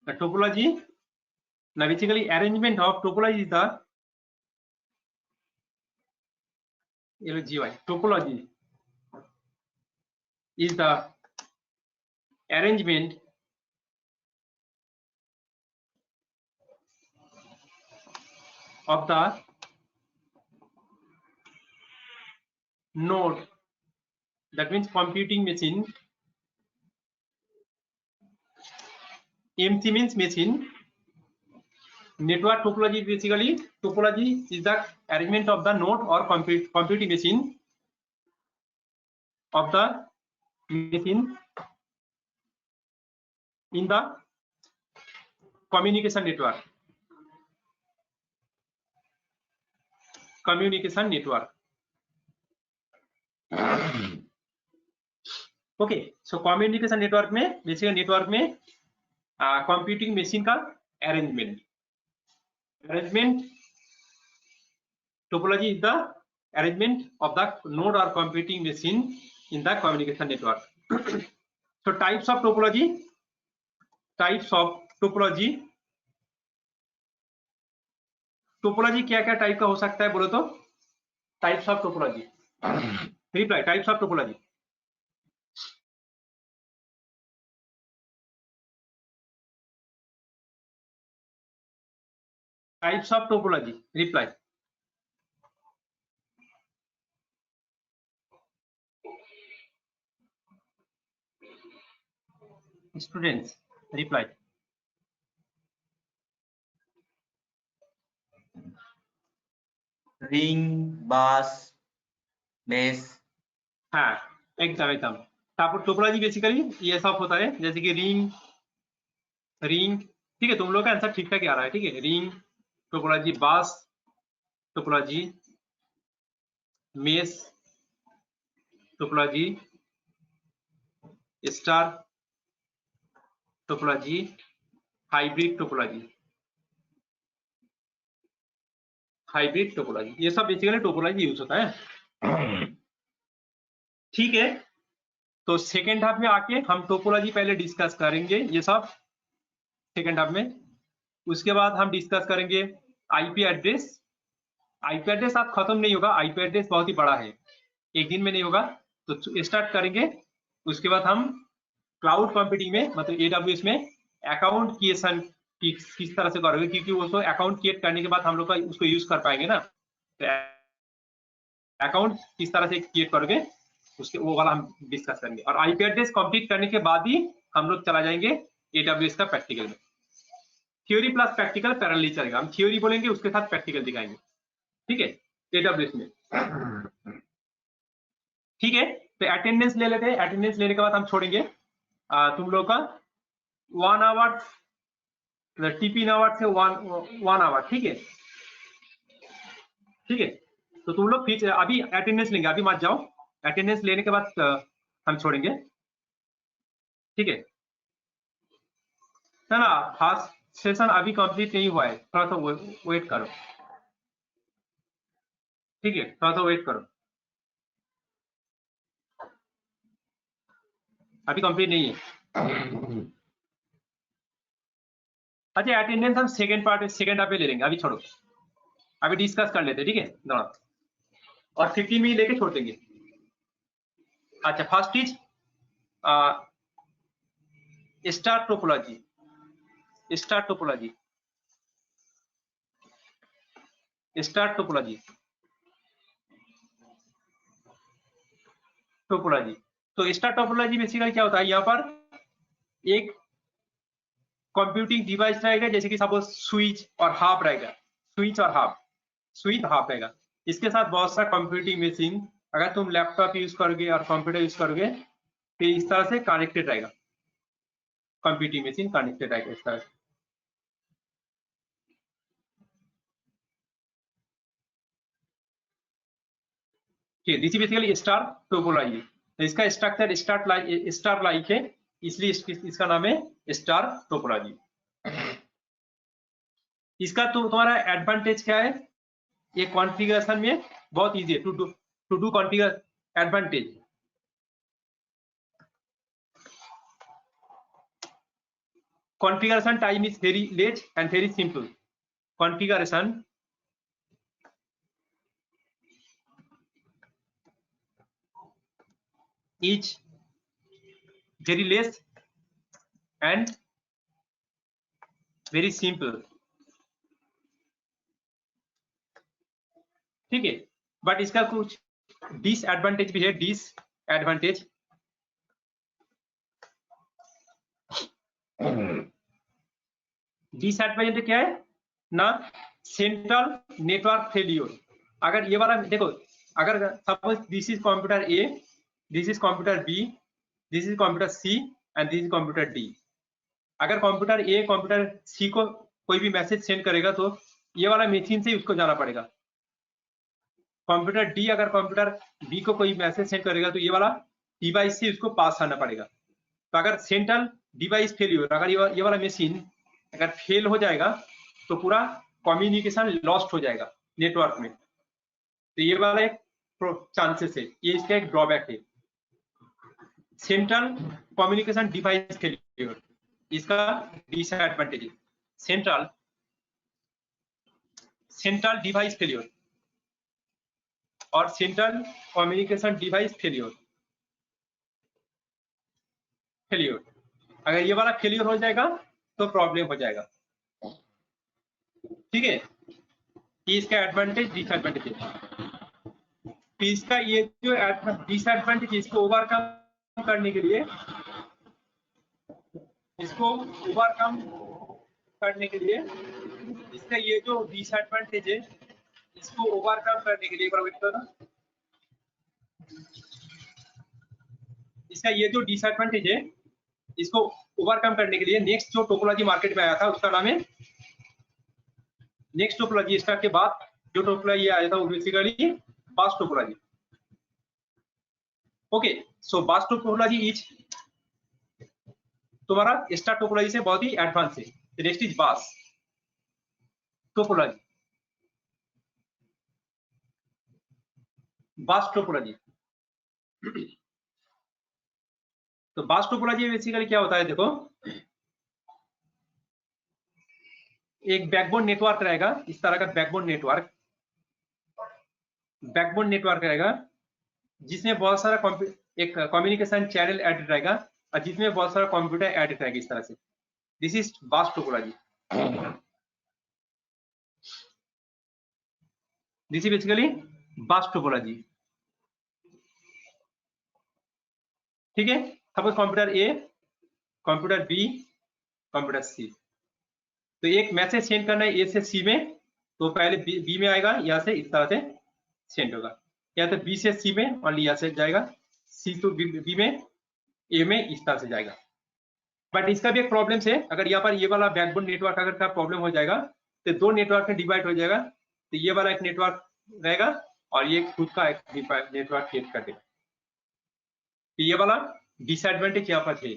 टोपोलॉजी ना basically arrangement of topology is the LGY. Topology is the arrangement of the node, that means computing machine. MC means machine. Network topology basically topology is the arrangement of the node or computing machine of the machine in the communication network. Communication network. Okay, so communication network में बेसिकली नेटवर्क में कंप्यूटिंग मशीन का arrangement topology is the arrangement of the node और computing machine in the communication network. So types of topology topology क्या क्या टाइप का हो सकता है बोलो तो? Types of topology, reply. Types of topology, types of topology, reply. Students reply. Ring, bus, base. हाँ एकदम. टोपोलॉजी बेसिकली ये सब होता है, जैसे कि रिंग. ठीक है, तुम लोग का आंसर ठीक ठाक आ रहा है. ठीक है, रिंग टोपोलॉजी, बास topology, mess topology, star topology, hybrid topology. ये सब बेसिकली टोपोलॉजी यूज होता है. ठीक है, तो सेकेंड हाफ में आके हम टोपोलॉजी पहले डिस्कस करेंगे ये सब सेकेंड हाफ में. उसके बाद हम डिस्कस करेंगे आईपी एड्रेस. आईपी एड्रेस आप खत्म नहीं होगा, आईपी एड्रेस बहुत ही बड़ा है, एक दिन में नहीं होगा. तो स्टार्ट करेंगे. उसके बाद हम क्लाउड कंप्यूटिंग में मतलब AWS में अकाउंट क्रिएशन किस तरह से करोगे, क्योंकि उसको अकाउंट क्रिएट करने के बाद हम लोग का उसको यूज कर पाएंगे ना. अकाउंट किस तरह से क्रिएट करोगे उसके वो वाला हम डिस्कस करेंगे. और आईपी एड्रेस कंप्लीट करने के बाद ही हम लोग चला जाएंगे AWS का प्रैक्टिकल में. थ्योरी प्लस प्रैक्टिकल पैरेलली चलेगा. हम थ्योरी बोलेंगे, उसके साथ प्रैक्टिकल दिखाएंगे. ठीक है, AWS में. ठीक है, तो अटेंडेंस ले लेते हैं. अटेंडेंस लेने के बाद हम छोड़ेंगे तुम लोग का 1 आवर टिफिन आवर से 1 आवर. ठीक है, तो तुम लोग फिर अभी अटेंडेंस लेंगे, अभी मत जाओ. अटेंडेंस लेने के बाद हम छोड़ेंगे. ठीक है ना. फर्स्ट सेशन अभी कंप्लीट नहीं हुआ है, थोड़ा सा वेट करो. ठीक है, थोड़ा सा वेट करो, अभी कंप्लीट नहीं है. अच्छा, अटेंडेंस हम सेकंड हाफ में ले लेंगे, अभी छोड़ो, अभी डिस्कस कर लेते हैं. ठीक है ना, और 15 मिनट लेके छोड़ देंगे. अच्छा, फर्स्ट इज स्टार टोपोलॉजी. तो स्टार टोपोलॉजी बेसिकली क्या होता है, यहाँ पर एक कंप्यूटिंग डिवाइस रहेगा, जैसे कि सपोज स्विच और हाफ रहेगा. स्विच हाफ रहेगा. इसके साथ बहुत सारा कंप्यूटिंग मशीन, अगर तुम लैपटॉप यूज करोगे और कंप्यूटर यूज करोगे तो इस तरह से कनेक्टेड रहेगा. कंप्यूटिंग मशीन कनेक्टेड रहेगा इस तरह से. ठीक, this is basically star topology. इसका स्ट्रक्चर स्टार लाइक है, इसलिए इसका नाम है स्टार टोपोलॉजी. इसका तो तुम्हारा एडवांटेज क्या है, ये कॉन्फ़िगरेशन में बहुत इजी है to do configure. Advantage configuration time is very less and very simple. Configuration is very less and very simple. ठीक है, बट इसका कुछ डिसएडवांटेज भी है। डिसएडवांटेज डिसएडवांटेज क्या है ना, सेंट्रल नेटवर्क फेलियर। अगर ये वाला देखो, अगर suppose this is computer A, this is computer B, this is computer C and this is computer D. अगर कंप्यूटर ए कंप्यूटर सी को कोई भी मैसेज सेंड करेगा तो ये वाला मशीन से उसको जाना पड़ेगा। कंप्यूटर डी अगर कंप्यूटर बी को कोई मैसेज सेंड करेगा तो ये वाला डिवाइस से उसको पास करना पड़ेगा। तो अगर सेंट्रल डिवाइस फेलियर, अगर ये वाला मशीन अगर फेल हो जाएगा तो पूरा कम्युनिकेशन लॉस्ट हो जाएगा नेटवर्क में। तो ये वाला एक चांसेस है, ये इसका एक ड्रॉबैक है। सेंट्रल कम्युनिकेशन डिवाइस फेलियर इसका डिसएडवांटेज है। सेंट्रल डिवाइस फेलियर और सेंट्रल कम्युनिकेशन डिवाइस फेलियर अगर ये वाला फेलियर हो जाएगा तो प्रॉब्लम हो जाएगा। ठीक है, ये इसका एडवांटेज डिसएडवांटेज है। तो इसका ये जो डिसएडवांटेज इसको ओवरकम करने के लिए, इसको ओवरकम करने के लिए, इसका ये जो डिसएडवांटेज है इसको ओवरकम करने के लिए, इसका ये जो डिसएडवांटेज है इसको ओवरकम करने के लिए नेक्स्ट जो टोपोलॉजी मार्केट में आया था उसका नाम है नेक्स्ट टोपोलॉजी। स्टार्ट के बाद जो टोपोलॉजी आया था वो बेसिकली बास टोपोलॉजी। ओके, सो बास टोपोलॉजी इज तुम्हारा स्टार टोपोलॉजी से बहुत ही एडवांस है। नेक्स्ट इज बास टोपोलॉजी। बास टोपोलॉजी, तो बास टोपोलॉजी बेसिकली क्या होता है, देखो एक बैकबोन नेटवर्क रहेगा, इस तरह का बैकबोन नेटवर्क रहेगा जिसमें बहुत सारा एक कम्युनिकेशन चैनल ऐड रहेगा और जिसमें बहुत सारा कंप्यूटर ऐड रहेगा इस तरह से। दिस इज बास टोपोलॉजी। दिस इज बेसिकली बास टोपोलॉजी। ठीक है, suppose computer A, computer B, computer सी, तो एक मैसेज सेंड करना है ए से सी में, तो पहले बी में आएगा, यहाँ से इस तरह से सेंड होगा, या तो बी से सी में और यहाँ से जाएगा, सी टू बी में, ए में इस तरह से जाएगा। बट इसका भी एक प्रॉब्लम है, अगर यहाँ पर ये वाला बैकबोन नेटवर्क अगर का प्रॉब्लम हो जाएगा तो दो नेटवर्क में डिवाइड हो जाएगा। तो ये वाला एक नेटवर्क रहेगा और ये खुद का एक नेटवर्क क्रिएट कर देगा। तो ये वाला डिसएडवांटेज यहाँ पर है।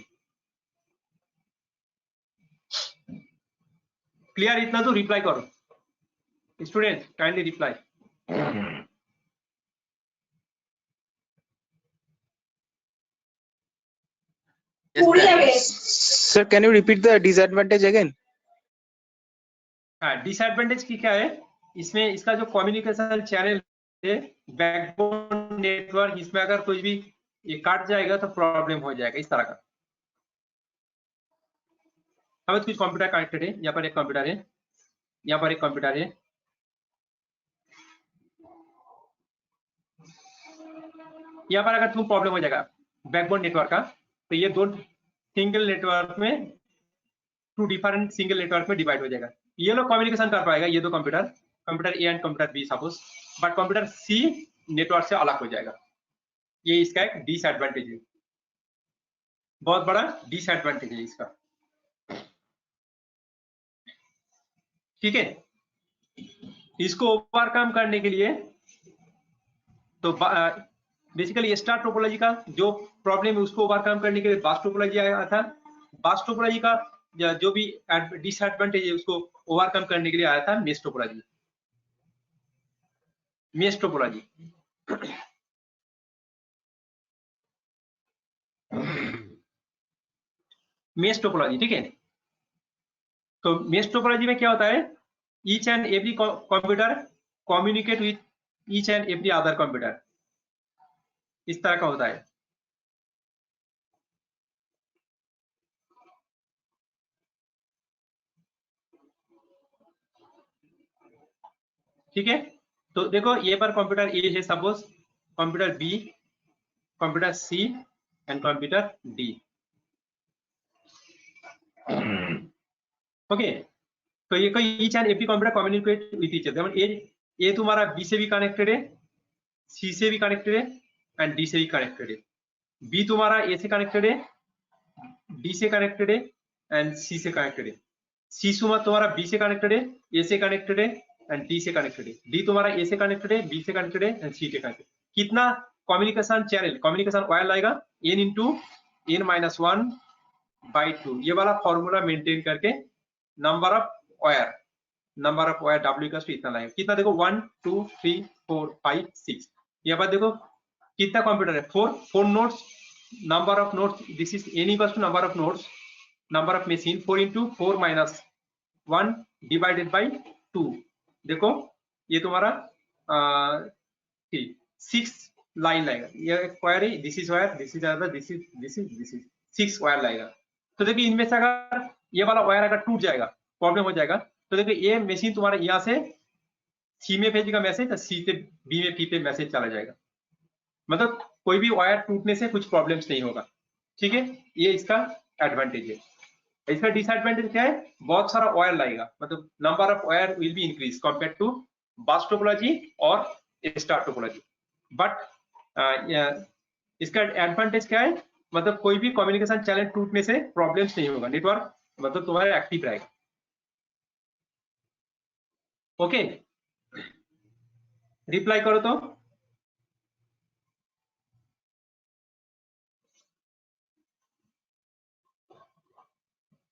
क्लियर? इतना तो रिप्लाई करो student, kindly reply. Sir, can you repeat the disadvantage again? हाँ, डिसएडवांटेज की क्या है, इसमें इसका जो कम्युनिकेशन चैनल है, बैकबोन नेटवर्क, इसमें अगर कोई भी ये काट जाएगा तो प्रॉब्लम हो जाएगा इस तरह का। हमें कुछ कंप्यूटर कनेक्टेड है, यहाँ पर एक कंप्यूटर है, यहाँ पर एक कंप्यूटर है, यहाँ पर अगर तुम प्रॉब्लम हो जाएगा बैकबोन नेटवर्क का, तो ये दो सिंगल नेटवर्क में, टू डिफरेंट सिंगल नेटवर्क में डिवाइड हो जाएगा। ये लोग कम्युनिकेशन कर पाएगा, ये दो computer A and computer B suppose, but computer C network से अलग हो जाएगा। ये इसका एक डिसएडवांटेज है, बहुत बड़ा डिसएडवांटेज है इसका। ठीक है, इसको ओवरकम करने के लिए तो बेसिकली स्टार टोपोलॉजी का जो प्रॉब्लम है उसको ओवरकम करने के लिए बास टोपोलॉजी आया था। बास टोपोलॉजी का जो भी डिसएडवांटेज है उसको ओवरकम करने के लिए आया था mesh topology. Mesh topology mesh topology, ठीक है। तो मेश टोपोलॉजी में क्या होता है, each and every computer communicate with each and every other computer, इस तरह का होता है। ठीक है, तो देखो ये पर कंप्यूटर ए है suppose, computer B, computer C and computer D. Okay, तो ये कोई each and every computer communicate with each other, ये तुम्हारा बी से भी कनेक्टेड है, सी से भी कनेक्टेड है एंड डी से भी कनेक्टेड है। बी तुम्हारा ए से कनेक्टेड है, डी से कनेक्टेड है एंड सी से कनेक्टेड है। सी तुम्हारा बी से कनेक्टेड है, ए से कनेक्टेड है एंड डी से कनेक्टेड है। डी तुम्हारा ए से कनेक्टेड है, बी से कनेक्टेड है एंड सी से कनेक्टेड। कितना कम्युनिकेशन चैनल, कम्युनिकेशन वायर लाएगा, n इंटू n माइनस 1/2, ये वाला फॉर्मूला मेंटेन करके number of wire W equals to इतना लाएगा। कितना देखो 1 2 3 4 5 6, यहाँ पर देखो कितना कंप्यूटर है, 4 nodes, number of nodes, this is n equals to number of nodes, number of machine, 4 into 4 minus 1 divided by 2। देखो ये तुम्हारा 6 लाइन लाएगा, ये वायर है, this is wire, this is other, this is 6 wire लाएगा। तो देखिए इनमें से अगर ये वाला वायर अगर टूट जाएगा, प्रॉब्लम हो जाएगा, तो देखिए ये मशीन तुम्हारा यहाँ से सी में भेजेगा मैसेज, तो सी से बी में, पी पे मैसेज चला जाएगा। मतलब कोई भी वायर टूटने से कुछ प्रॉब्लम्स नहीं होगा। ठीक है, ये इसका एडवांटेज है। इसका डिसएडवांटेज क्या है, बहुत सारा वायर लाएगा, मतलब number of wire will be increase compare to bus topology और स्टार टोपोलॉजी। बट इसका एडवांटेज क्या है, मतलब कोई भी कम्युनिकेशन चैनल टूटने से प्रॉब्लम्स नहीं होगा, नेटवर्क मतलब तुम्हारा एक्टिव रहेगा। ओके, रिप्लाई करो तो।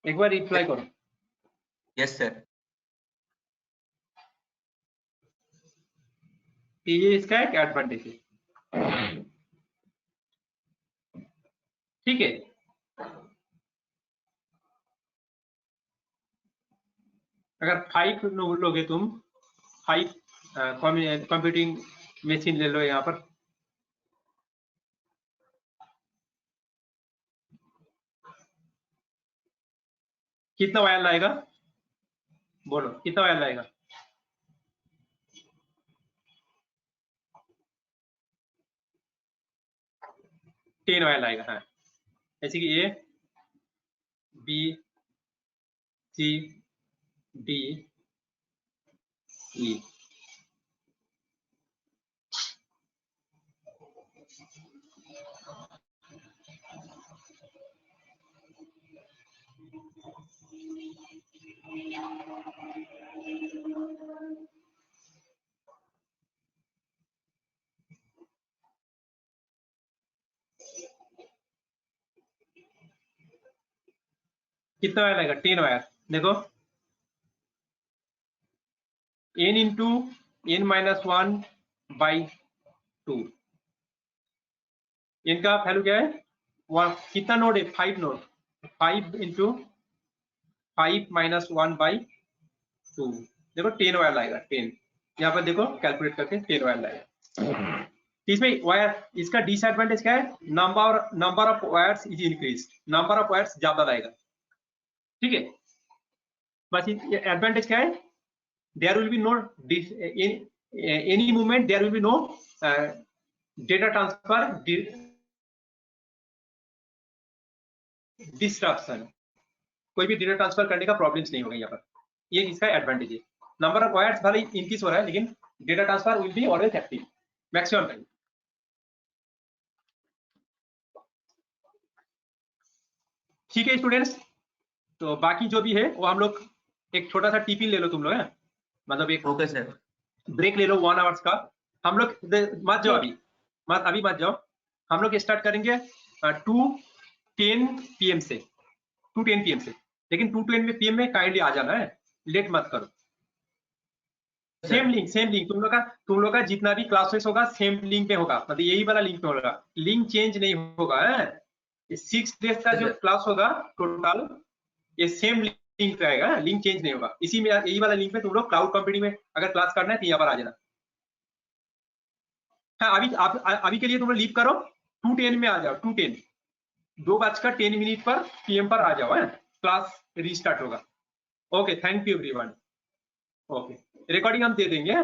एक बार रिप्लाई करो। Yes sir. ये इसका एक एडवांटेज है। ठीक है, अगर 5 लोगे तुम, 5 कंप्यूटिंग मशीन ले लो यहाँ पर, कितना वायर लाएगा, बोलो कितना वायर लाएगा? टेन वायर लाएगा। हाँ, जैसे कि A B C D E. कितना वायर लगेगा? 10 वायर। देखो n इंटू n माइनस 1/2, इनका वैल्यू क्या है? कितना नोड है? 5 नोड, 5 इंटू 5 माइनस 1/2, देखो 10 वायर लाएगा। 10 यहाँ पर देखो कैलकुलेट करके 10 वायर लाएगा। इसमें वायर, इसका डिसएडवांटेज क्या है? Number of wires is increase, number of wires ज्यादा लाएगा। ठीक है, बस एडवांटेज क्या है? there will be no in any movement, there will be no data transfer disruption, कोई भी डेटा ट्रांसफर करने का प्रॉब्लम्स नहीं होगा यहाँ पर। ये इसका एडवांटेज है। नंबर ऑफ वायर्स भले इंक्रीज हो रहा है, लेकिन data transfer will be always active maximum time. ठीक है स्टूडेंट्स, तो बाकी जो भी है वो हम लोग एक छोटा सा टिफिन ले लो तुम लोग, है मतलब एक ओके सर, ब्रेक ले लो 1 आवर्स का। हम लोग मत जाओ अभी, मत जाओ। हम लोग स्टार्ट करेंगे 2:10 PM से, 2:10 PM से, लेकिन 2:10 PM में काइंडली आ जाना है, लेट मत करो। सेम लिंक तुम लोग का जितना भी क्लासेस होगा सेम लिंक पे होगा, मतलब यही वाला लिंक पे होगा, लिंक चेंज नहीं होगा। 6 डेज का जो क्लास होगा टोटल, ये सेम लिंक रहेगा, लिंक चेंज नहीं होगा। इसी में यही वाला लिंक में तुम लोग क्लाउड कंप्यूटिंग में अगर क्लास करना है तो यहाँ पर आ जाना। हाँ, अभी के लिए तुम लोग लीव करो, 2:10 में आ जाओ, 2:10 2:10 पर PM पर आ जाओ, है क्लास रीस्टार्ट होगा। Okay, thank you everyone. Okay, recording हम दे देंगे।